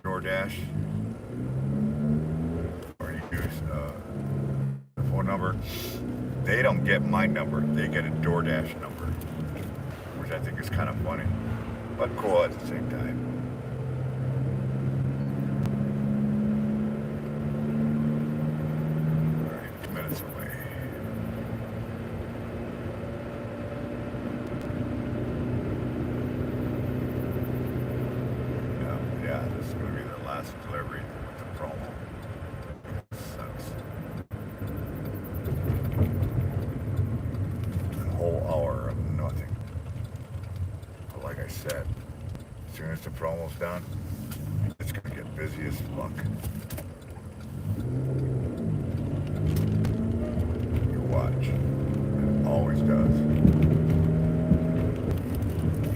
DoorDash, or you use the phone number. They don't get my number; they get a DoorDash number, which I think is kind of funny, but cool at the same time. All right, 2 minutes away. Yeah, this is going to be the last delivery with the promo. Sucks. A whole hour of nothing. But like I said, as soon as the promo's done, it's going to get busy as fuck. You watch. It always does.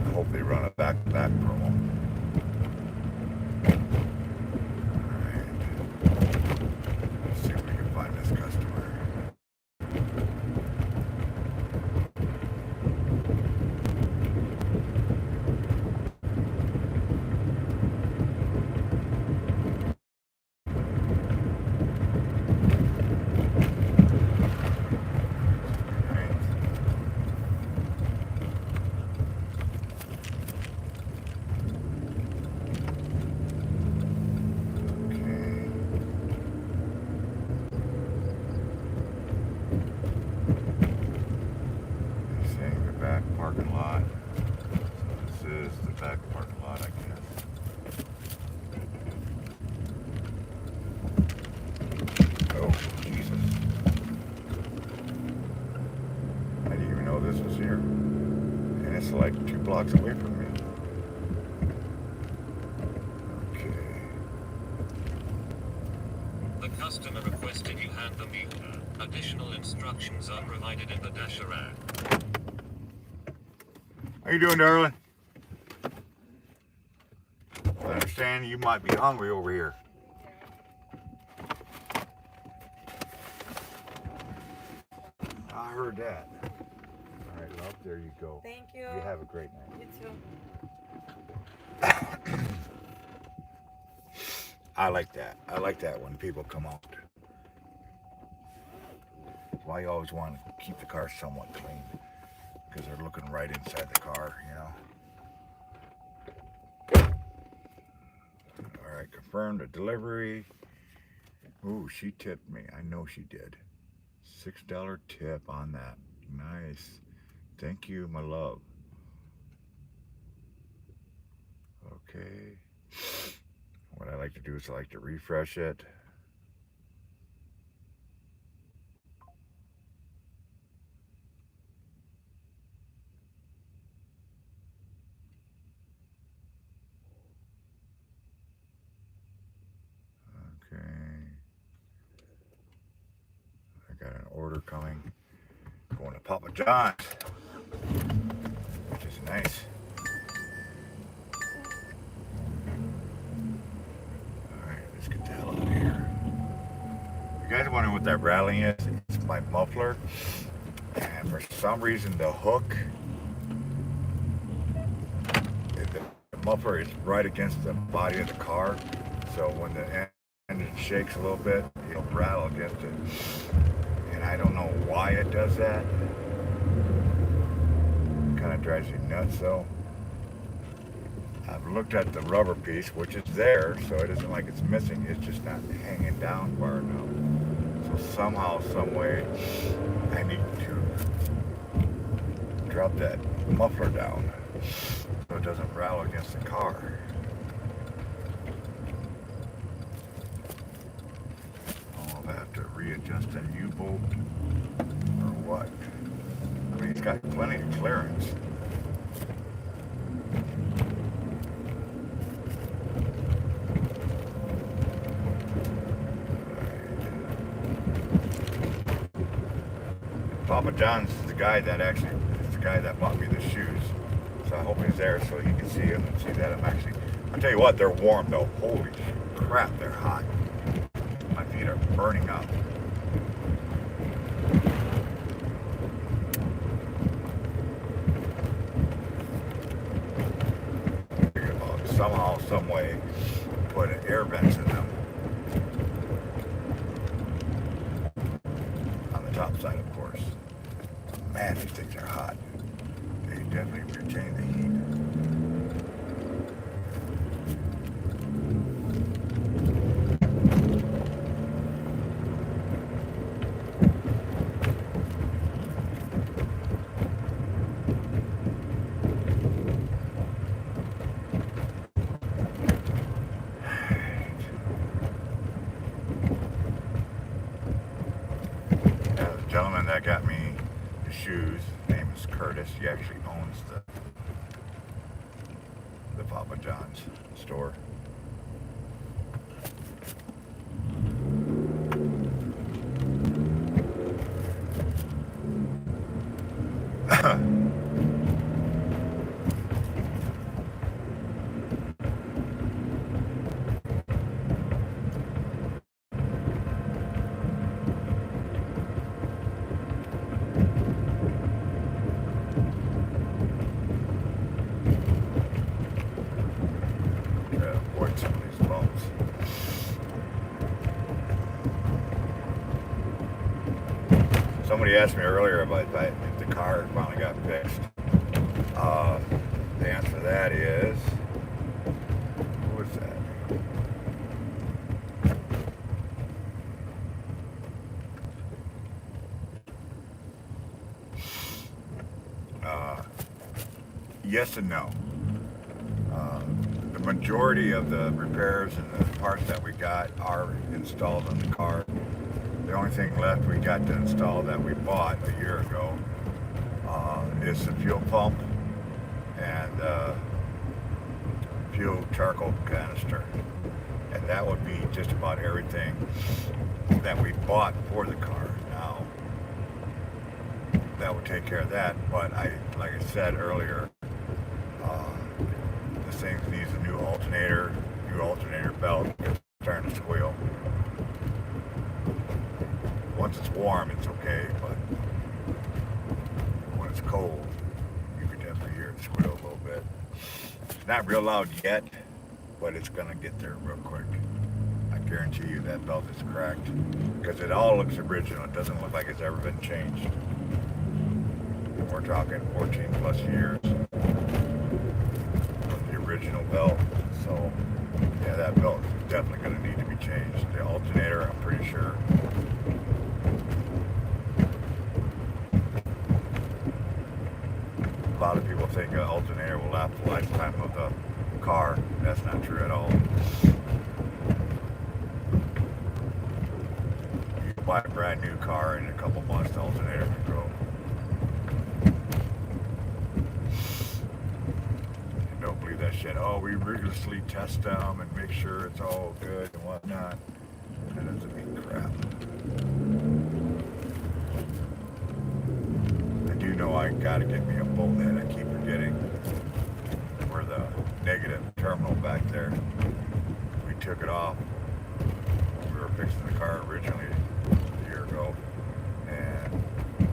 I hope they run a back-to-back promo. See if we can find this customer. Parking lot. So this is the back parking lot, I guess. Oh, Jesus. I didn't even know this was here. And it's like 2 blocks away from me. Okay. The customer requested you hand them meter. Additional instructions are provided in the dasher ad. How you doing, darling? I understand you might be hungry over here. I heard that. All right, love, there you go. Thank you. You have a great night. You too. I like that. I like that when people come out. That's why you always want to keep the car somewhat clean. Because they're looking right inside the car, you know. All right, confirmed the delivery. Ooh, she tipped me. I know she did. $6 tip on that. Nice. Thank you, my love. Okay. What I like to do is I like to refresh it. coming. Going to Papa John's, which is nice. Alright, let's get the hell out of here. You guys wondering what that rattling is? It's my muffler. And for some reason the hook, the muffler is right against the body of the car. So when the engine shakes a little bit, it'll rattle against it. And I don't know why it does that. Kind of drives you nuts though. I've looked at the rubber piece, which is there, so it isn't like it's missing. It's just not hanging down far enough. So somehow, some way, I need to drop that muffler down so it doesn't rattle against the car. I'll have to readjust that U-bolt or what. I mean, it's got plenty of clearance. Papa John's is the guy that bought me the shoes. So I hope he's there so he can see them and see that I'm actually. I'll tell you what, they're warm though. Holy crap, they're hot. My feet are burning up. Somehow, some way, put air vents in them. On the top side, of course. Man, these things are hot. They definitely retain the heat. Gentleman that got me the shoes, his name is Curtis. He actually owns the Papa John's store. Some of these bumps. Somebody asked me earlier about if the car finally got fixed. The answer to that is, who is that? Yes and no. The majority of the repairs and the parts that we got are installed on the car. The only thing left we got to install that we bought a year ago is the fuel pump and fuel charcoal canister. And that would be just about everything that we bought for the car. Now, that would take care of that, but like I said earlier, this thing needs a new alternator belt. It's starting to squeal. Once it's warm, it's okay, but when it's cold, you can definitely hear it squeal a little bit. It's not real loud yet, but it's gonna get there real quick. I guarantee you that belt is cracked because it all looks original. It doesn't look like it's ever been changed. And we're talking 14 plus years from the original belt. So yeah, that belt is definitely going to need to be changed. The alternator, I'm pretty sure. A lot of people think an alternator will last the lifetime of the car. That's not true at all. You buy a brand new car in a couple months, the alternator can go. Don't believe that shit. Oh, we rigorously test them and make sure it's all good and whatnot. That doesn't mean crap. know I gotta get me a bolt head. I keep forgetting where the negative terminal back there. We took it off. We were fixing the car originally a year ago and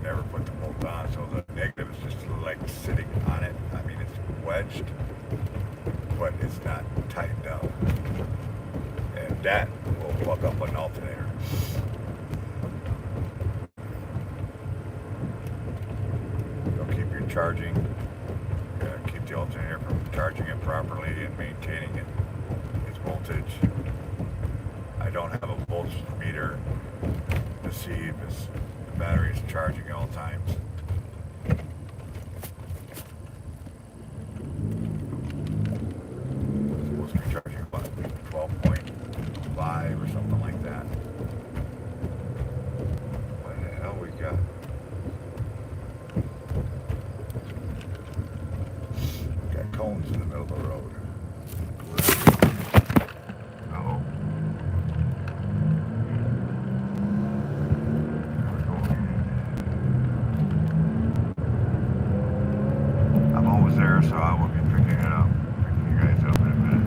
never put the bolt on, so the negative is just like sitting on it. I mean, it's wedged, but it's not tightened up. And that will plug up an alternator. So keep your charging, keep the alternator from charging it properly and maintaining its voltage. I don't have a voltage meter to see if the battery is charging at all times. It's supposed to be charging about 12.5 or something like that. What the hell we got? Got cones in the middle of the road. Uh-oh. I'm almost there, so I will be picking it up. Picking you guys up in a minute.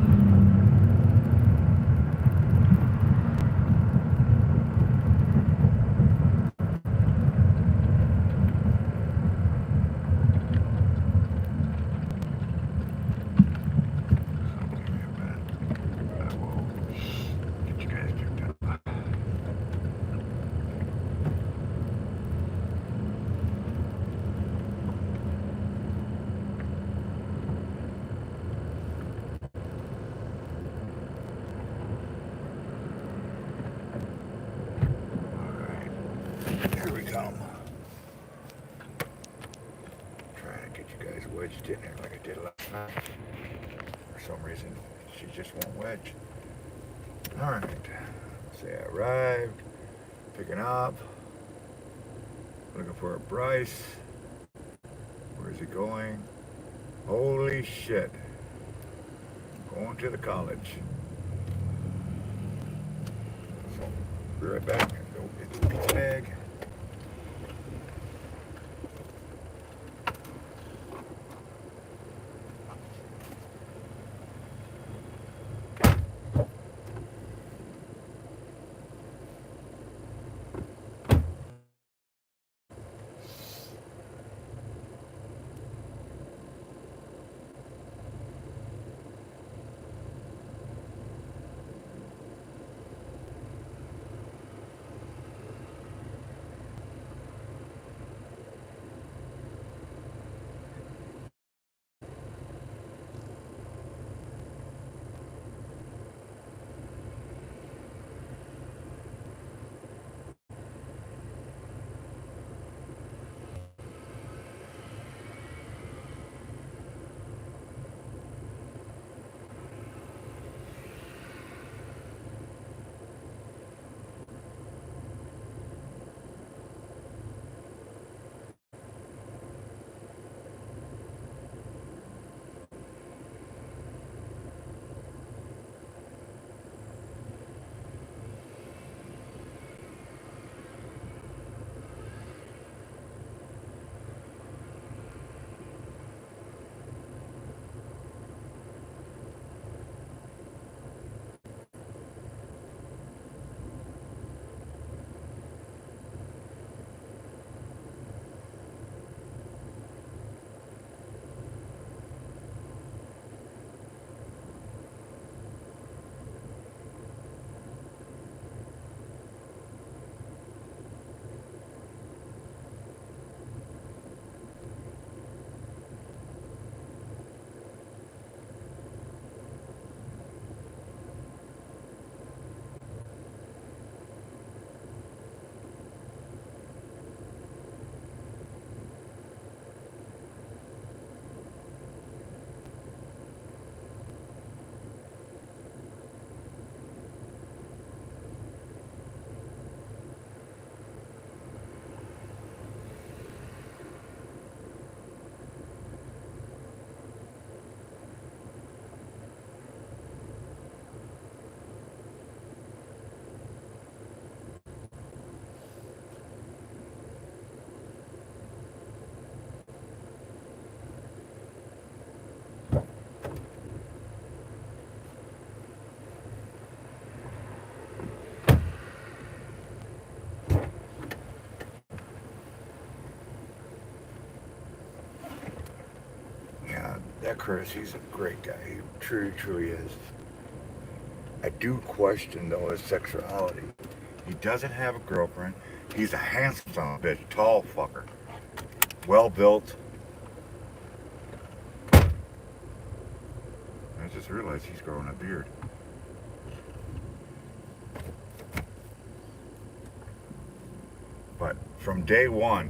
So give me a minute. I will get you guys picked up. Here we come. Trying to get you guys wedged in there like I did last night. For some reason, she just won't wedge. Alright. Say I arrived. Picking up. Looking for a Bryce. Where's he going? Holy shit. Going to the college. So, be right back. Go get the bag. that Chris, he's a great guy. He truly, truly is. I do question, though, his sexuality. He doesn't have a girlfriend. He's a handsome son of a bitch, tall fucker. Well built. I just realized he's growing a beard. But from day one,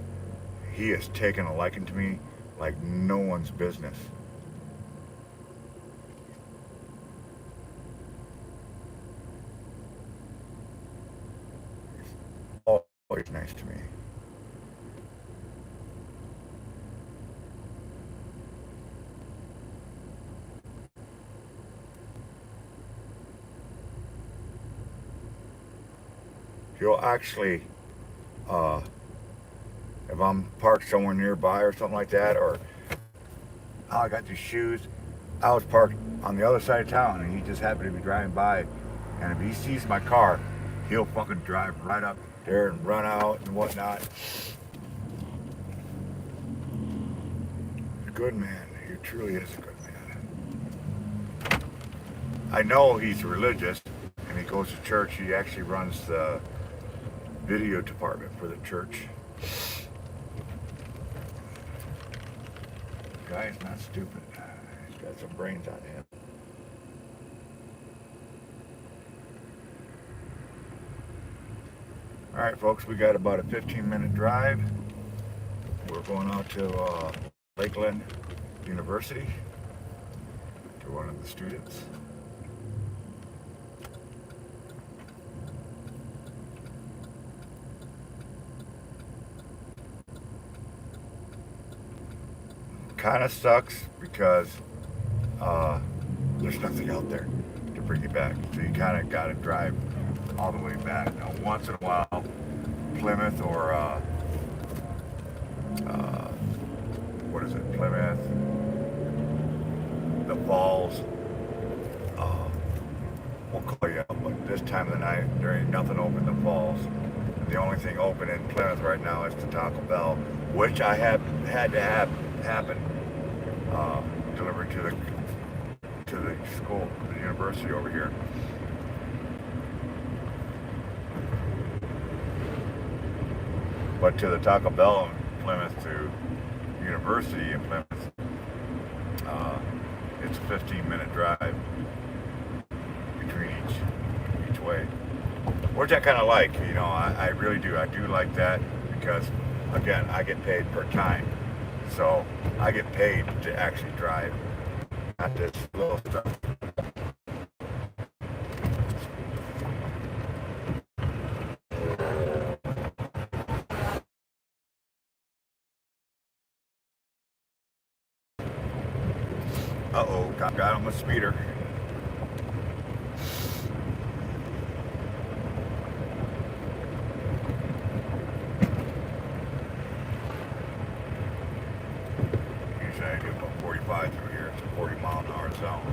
he has taken a liking to me like no one's business. He's always nice to me. He'll actually, if I'm parked somewhere nearby or something like that, or oh, I got these shoes, I was parked on the other side of town and he just happened to be driving by, and if he sees my car, he'll fucking drive right up there and run out and whatnot. He's a good man. He truly is a good man. I know he's religious and he goes to church. He actually runs the video department for the church. The guy's not stupid. He's got some brains on him. Alright folks, we got about a 15-minute drive. We're going out to Lakeland University to one of the students. Kind of sucks because there's nothing out there to bring you back. So you kind of got to drive all the way back. Now, once in a while, Plymouth or what is it? Plymouth, the Falls. We'll call you up, but this time of the night there ain't nothing open in the Falls. And the only thing open in Plymouth right now is the Taco Bell, which I have had to have happen. Delivered to the school, the university over here. But to the Taco Bell in Plymouth to university in Plymouth, it's a 15-minute drive between each way. Which I kind of like, you know, I really do. I do like that because, again, I get paid per time. So I get paid to actually drive, not this little stuff. Uh-oh, got him a speeder. I do about 45 through here. It's a 40-mile-an-hour zone.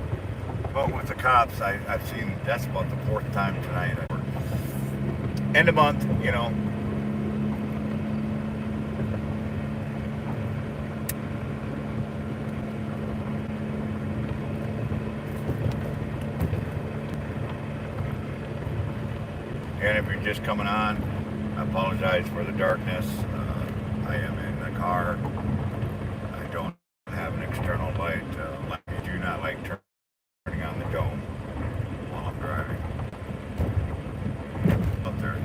But with the cops, I've seen that's about the fourth time tonight. End of month, you know. And if you're just coming on, I apologize for the darkness. I am in the car. I don't have an external light. I do not like turning on the dome while I'm driving. Up there.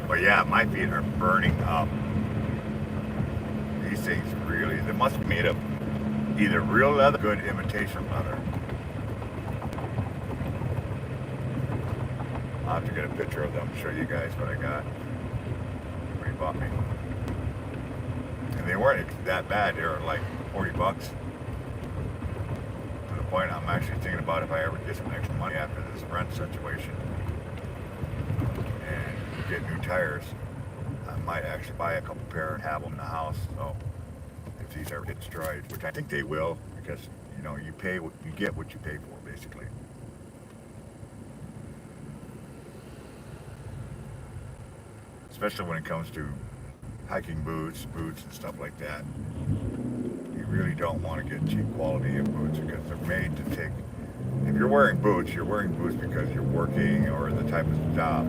But yeah, my feet are burning up. These things really, they must be made of either real leather, good imitation leather. I'll have to get a picture of them, show you guys what I got. What he bought me. And they weren't that bad, they were like 40 bucks. To the point I'm actually thinking about if I ever get some extra money after this rent situation and get new tires, I might actually buy a couple pair and have them in the house. So if these ever get destroyed, which I think they will, because you know you get what you pay for, basically. especially when it comes to hiking boots and stuff like that. You really don't want to get cheap quality of boots because they're made to take. If you're wearing boots because you're working or the type of job.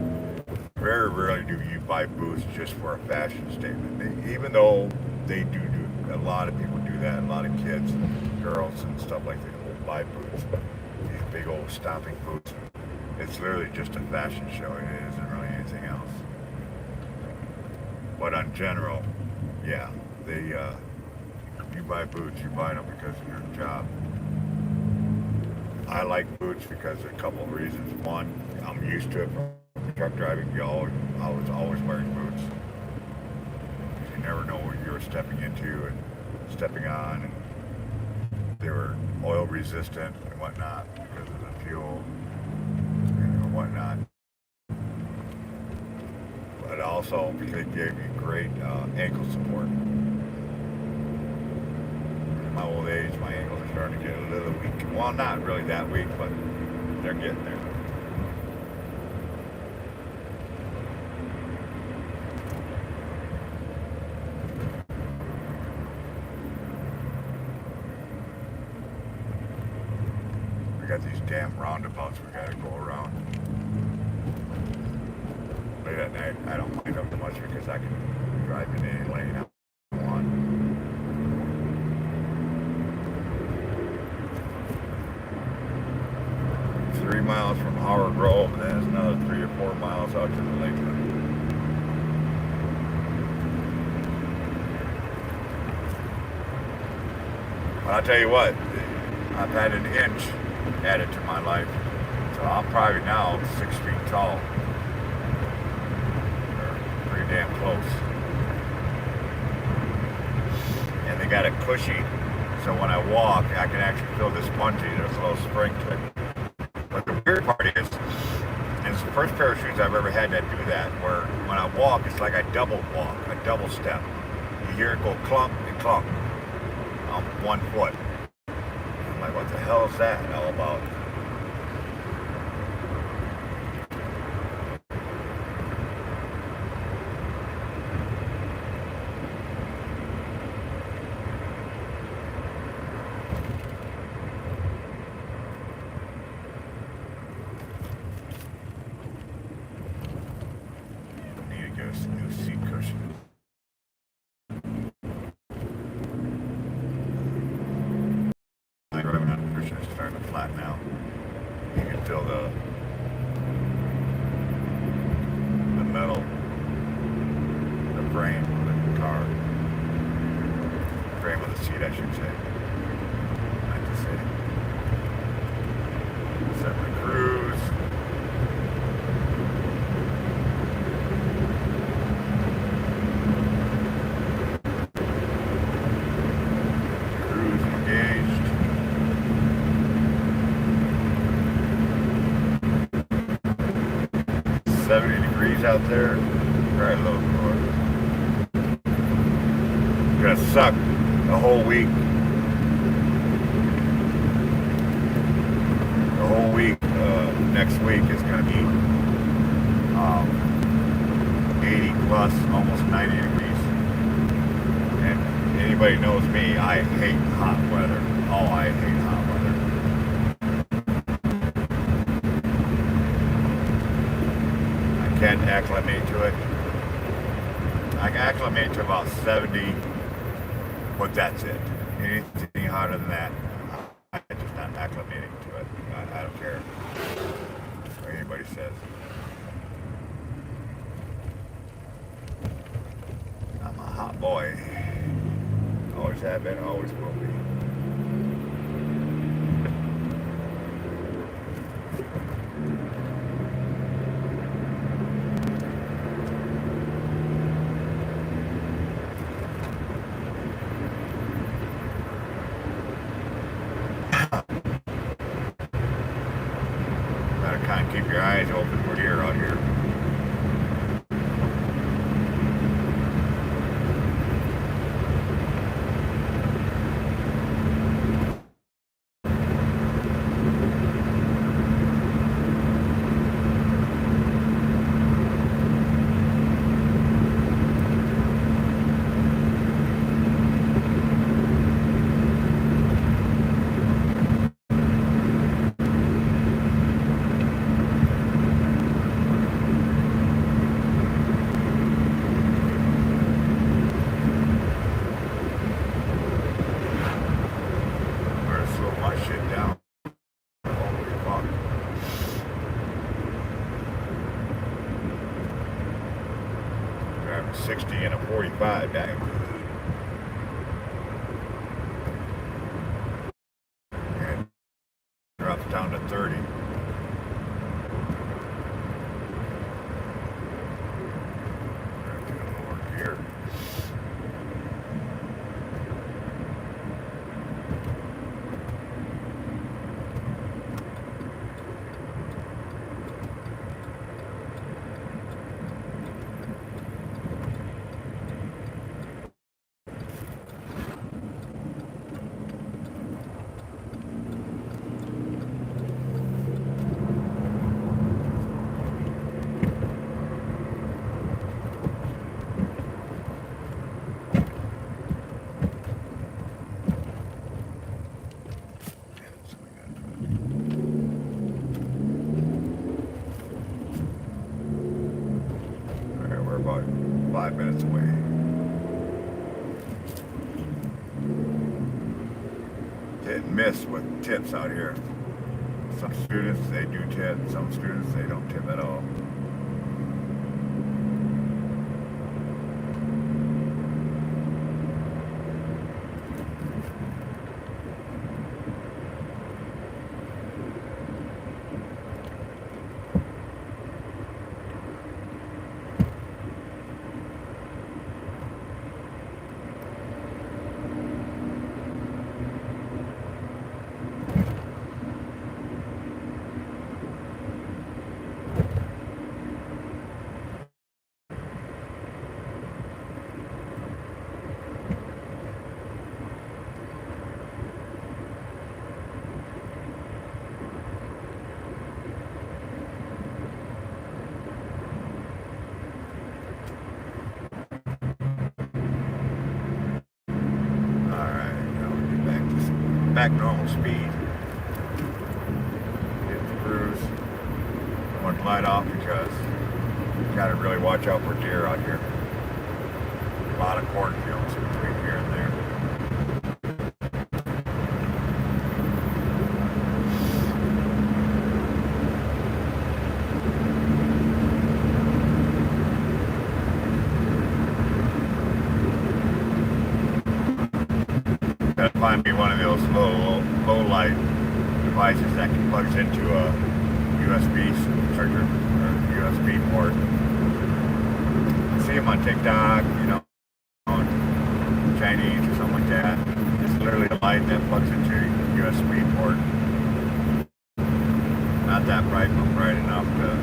Very rarely do you buy boots just for a fashion statement. Even though they do, a lot of people do that. A lot of kids, girls, and stuff like that will buy boots. These big old stomping boots. It's literally just a fashion show. It isn't really anything else. But in general, yeah, you buy boots, you buy them because of your job. I like boots because of a couple of reasons. One, I'm used to it from truck driving. I was always wearing boots. You never know what you're stepping into and stepping on, and they were oil resistant and whatnot because of the fuel and whatnot. But also because they gave you great ankle support. In my old age, my ankles are starting to get a little weak. Well, not really that weak, but they're getting there. We got these damn roundabouts we gotta go around. Late at night, I don't mind them much because I can drive in any lane I want. 3 miles from Howard Grove, and then it's another 3 or 4 miles out to the Lakeland. But I'll tell you what, I've had an inch added to my life. So I'm probably now 6 feet tall. Or pretty damn close. And they got it cushy, so when I walk, I can actually feel this bungee. There's a little spring to it. But the weird part is, it's the first pair of shoes I've ever had that do that, where when I walk, it's like I double walk, a double step. You hear it go clunk and clunk on 1 foot. I'm like, what the hell is that all about? New seat cushion. My driving on the cushion is starting to flatten out. You can feel the metal, the frame of the car, frame of the seat, I should say. I like to say. Set my cruise. Out there, very low floor. It's gonna suck the whole week. The whole week, next week is gonna be 80 plus, almost 90 degrees. And anybody knows me, I hate hot weather. Oh, I hate hot weather. Can't acclimate to it. I can acclimate to about 70, but that's it. Anything hotter than that, I'm just not acclimating to it. I don't care what anybody says. I'm a hot boy. Always have been, always will be. Keep your eyes open for deer out here. driving 60 and a 45, dang. And drops down to 30. More gear. Alright, we're about 5 minutes away. Hit and miss with tips out here. Some students, they do tip. Some students, they don't tip at all. Back normal speed. Hit the cruise. I want to glide off because you gotta really watch out for deer out here. A lot of cornfields in between here and there. Gotta find me one of those low light devices that plugs into a USB charger or USB port. I see them on TikTok, you know, on Chinese or something like that. It's literally a light that plugs into a USB port. Not that bright, but bright enough to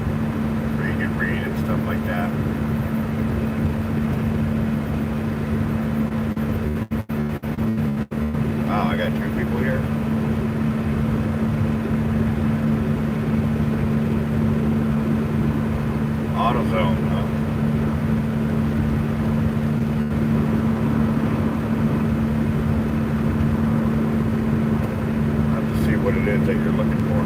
so you can read and stuff like that. Wow, I got 2 people here. AutoZone, huh? I'll have to see what it is that you're looking for.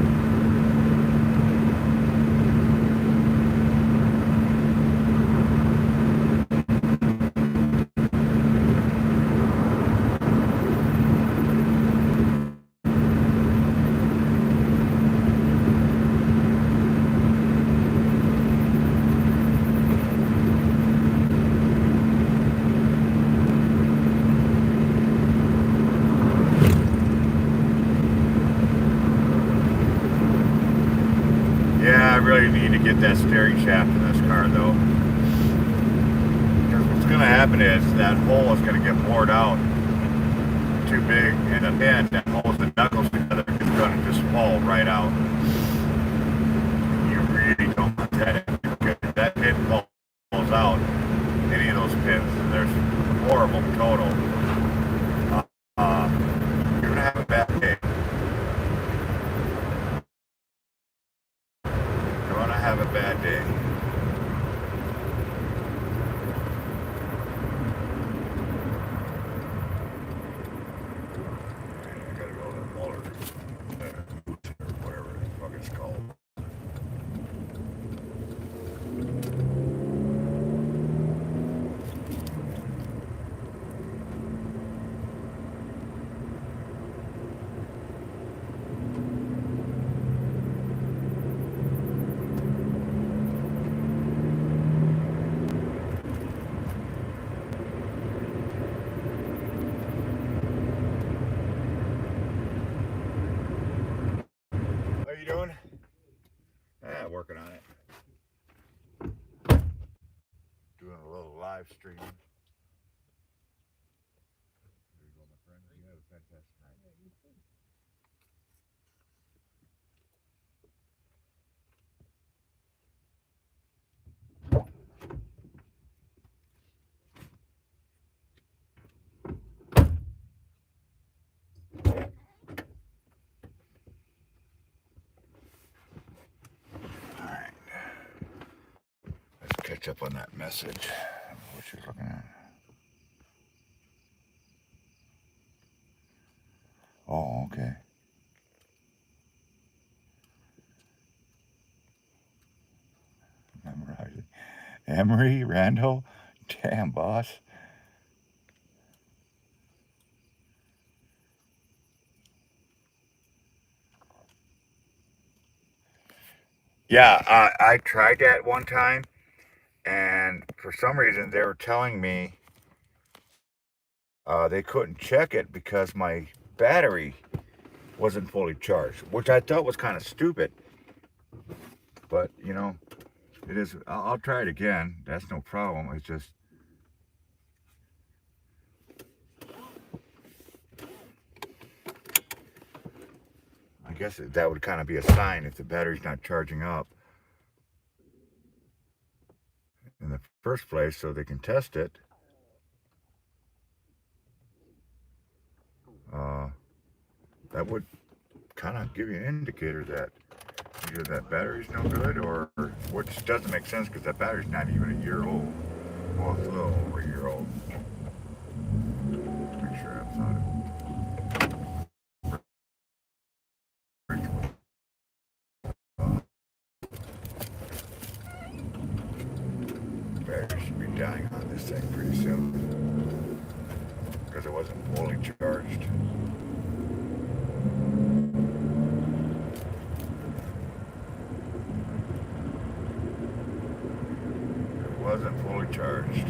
Yeah, I really need to get that steering shaft in this car though. Because what's going to happen is that hole is going to get bored out too big, and at the end that holds the knuckles together is going to just fall right out. You really don't want that because if that pin falls out, any of those pins, and there's horrible total. You're going to have a bad day. Have a bad day. I gotta go to the Muller, or whatever the fuck it's called. live streaming. There you go, my friend. You have a fantastic night. Alright. Let's catch up on that message. What she's looking at. Oh, okay. Memorizing. Emery, Randall. Damn, boss. Yeah, I tried that one time, and for some reason they were telling me they couldn't check it because my battery wasn't fully charged, which I thought was kind of stupid. But, you know, it is. I'll try it again. That's no problem. It's just... I guess that would kind of be a sign if the battery's not charging up in the first place, so they can test it. That would kind of give you an indicator that either that battery's no good, or which doesn't make sense because that battery's not even a year old. Well, it's a little over a year old. Make sure that's not it. Battery should be dying on this thing pretty soon because it wasn't fully charged. It wasn't fully charged. You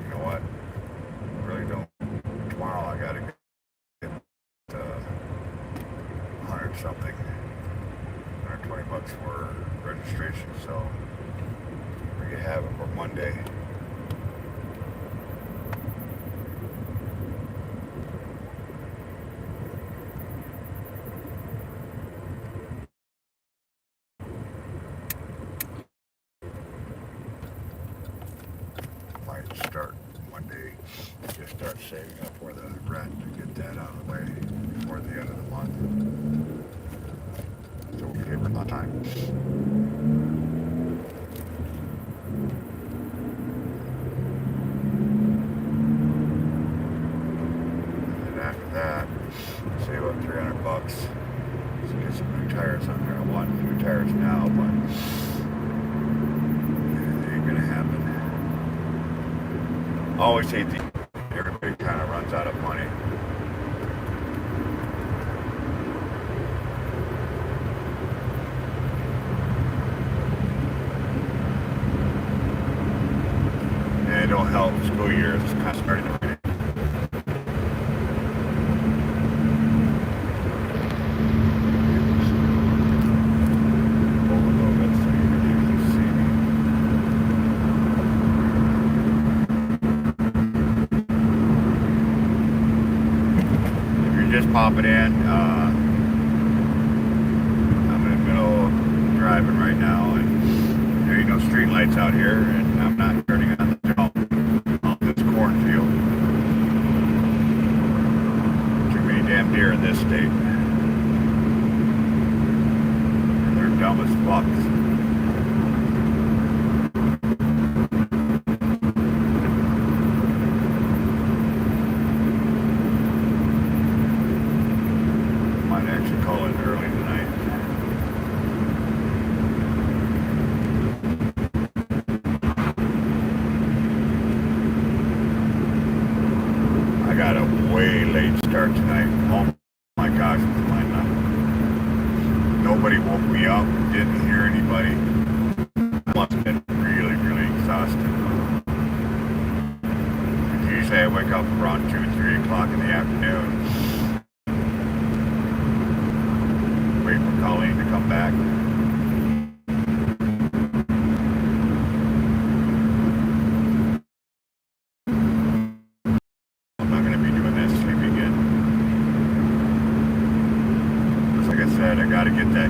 know what? I really don't. Tomorrow I gotta get 100 something. 120 bucks for registration, so we can have it for Monday. Might start Monday, just start saving up for the rent to get that out of the way before the end of the month. So we'll give it time. And after that, save up 300 bucks to get some new tires on there. I want new tires now, but it ain't gonna happen. I always hate everybody kind of runs out of money. It don't help. School year is kind of starting already. Over a little bit so you can usually see me. If you're just popping in, I'm in the middle of driving right now, and there ain't no street lights out here, and I'm not turning on the cornfield. Too many damn deer in this state. And they're dumb as fuck. Might actually call in early tonight. I got a way late start tonight. Oh my gosh, it's my night. Nobody woke me up, didn't hear anybody. I must have been really, really exhausted. Usually I wake up around 2, 3 o'clock in the afternoon. Wait for Colleen to come back.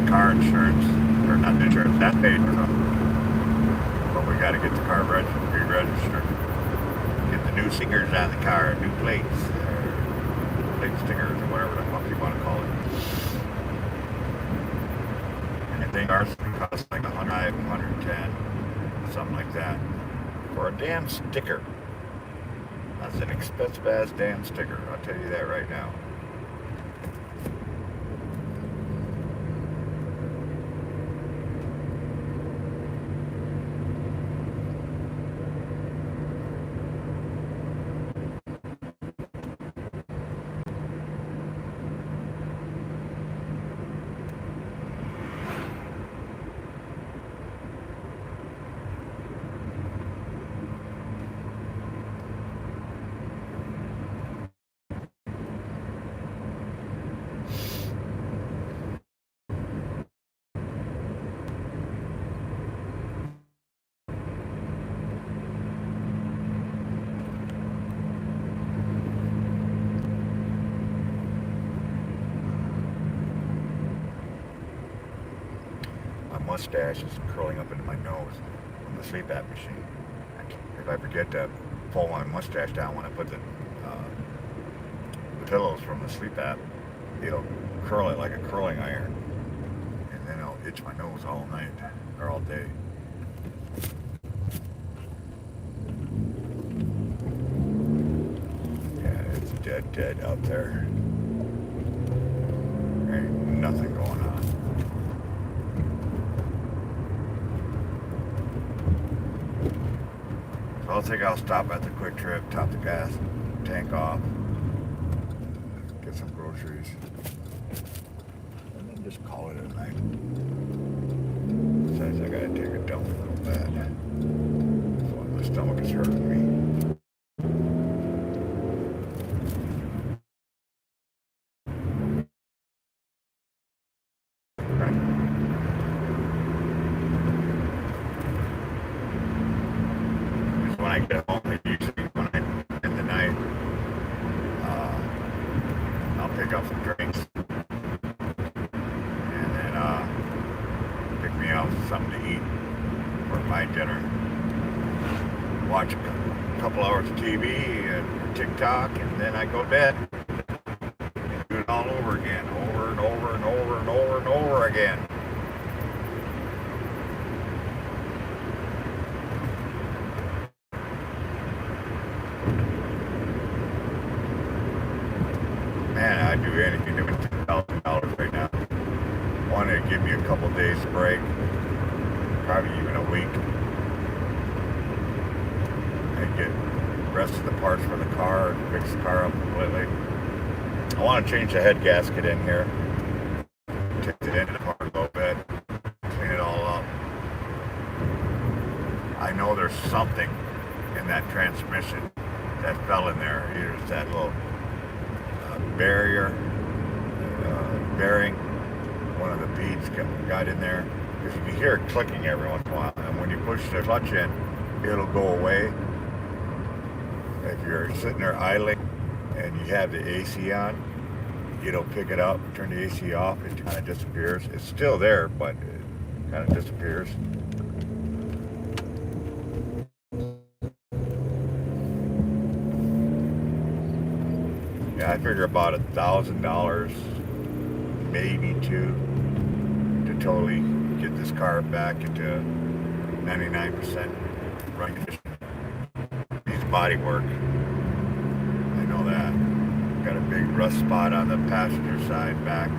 car insurance, or not insurance, that paid for them. But we got to get the car re-registered. Get the new stickers on the car, new plates, plate stickers, or whatever the fuck you want to call it. And I think ours costs like 110, something like that, for a damn sticker. That's an expensive ass damn sticker, I'll tell you that right now. Mustache is curling up into my nose from the sleep app machine. If I forget to pull my mustache down when I put the pillows from the sleep app, it'll curl it like a curling iron, and then it'll itch my nose all night or all day. Yeah, it's dead out there. There ain't nothing going on. I think I'll stop at the Quick Trip, top the gas tank off, get some groceries, and then just call it a night. Besides, I gotta take a dump real bad. So my stomach is hurting me. When I get home, usually when I'm in the night, I'll pick up some drinks and then pick me out something to eat for my dinner. Watch a couple hours of TV and TikTok, and then I go to bed. And do it all over again, over and over and over and over and over again. Man, I'd do anything to win $10,000 right now. Want to give me a couple days break, probably even a week, and get the rest of the parts for the car and fix the car up completely. I want to change the head gasket in here, take it into the car a little bit, clean it all up. I know there's something in that transmission that fell in there. Here's that little bearing, one of the beads got in there, because you can hear it clicking every once in a while, and when you push the clutch in, it'll go away. If you're sitting there idling and you have the AC on, it'll pick it up, turn the AC off, it kind of disappears. It's still there, but it kind of disappears. Yeah, I figure about $1,000, maybe two, to totally get this car back into 99% running condition. Needs body work. I know that. Got a big rust spot on the passenger side back.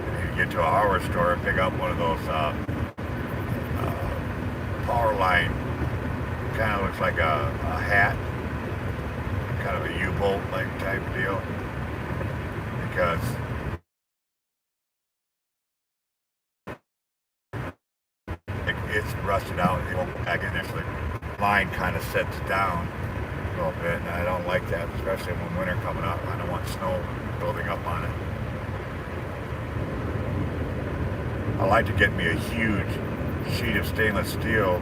I need to get to a hardware store and pick up one of those power line, kind of looks like a hat, kind of a U-bolt like type deal, because it's rusted out. It won't go back in there, so the line kind of sets down a little bit, and I don't like that, especially when winter coming up. I don't want snow building up on it. I like to get me a huge sheet of stainless steel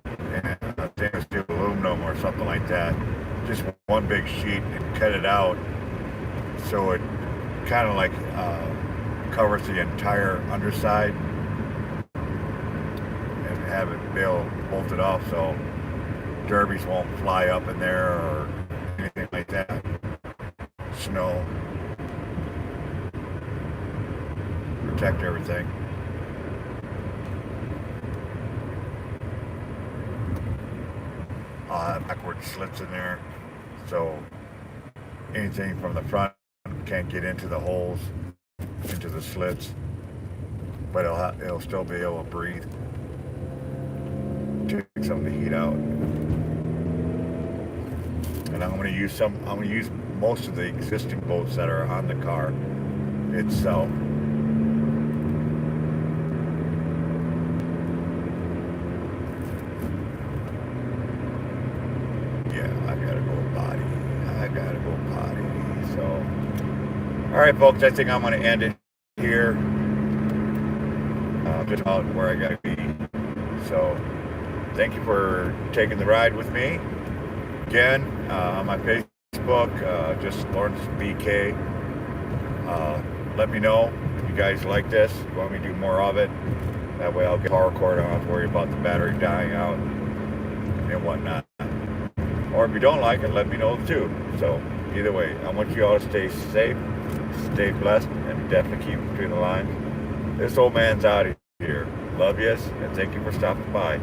and stainless steel aluminum or something like that. Just one big sheet and cut it out so it kind of like covers the entire underside, and have it be able to bolt it off so derbies won't fly up in there or anything like that. Snow. Protect everything. I'll have backward slits in there so anything from the front can't get into the holes, into the slits, but it'll still be able to breathe. Take some of the heat out. And I'm going to use most of the existing bolts that are on the car itself. I gotta go potty. So, all right, folks, I think I'm gonna end it here. Just out where I gotta be. So, thank you for taking the ride with me. Again, on my Facebook, just Lawrence BK. Let me know if you guys like this. If you want me to do more of it. That way, I'll get power cord. I don't have to worry about the battery dying out and whatnot. Or if you don't like it, let me know too. So either way, I want you all to stay safe, stay blessed, and definitely keep between the lines. This old man's out of here. Love yous, and thank you for stopping by.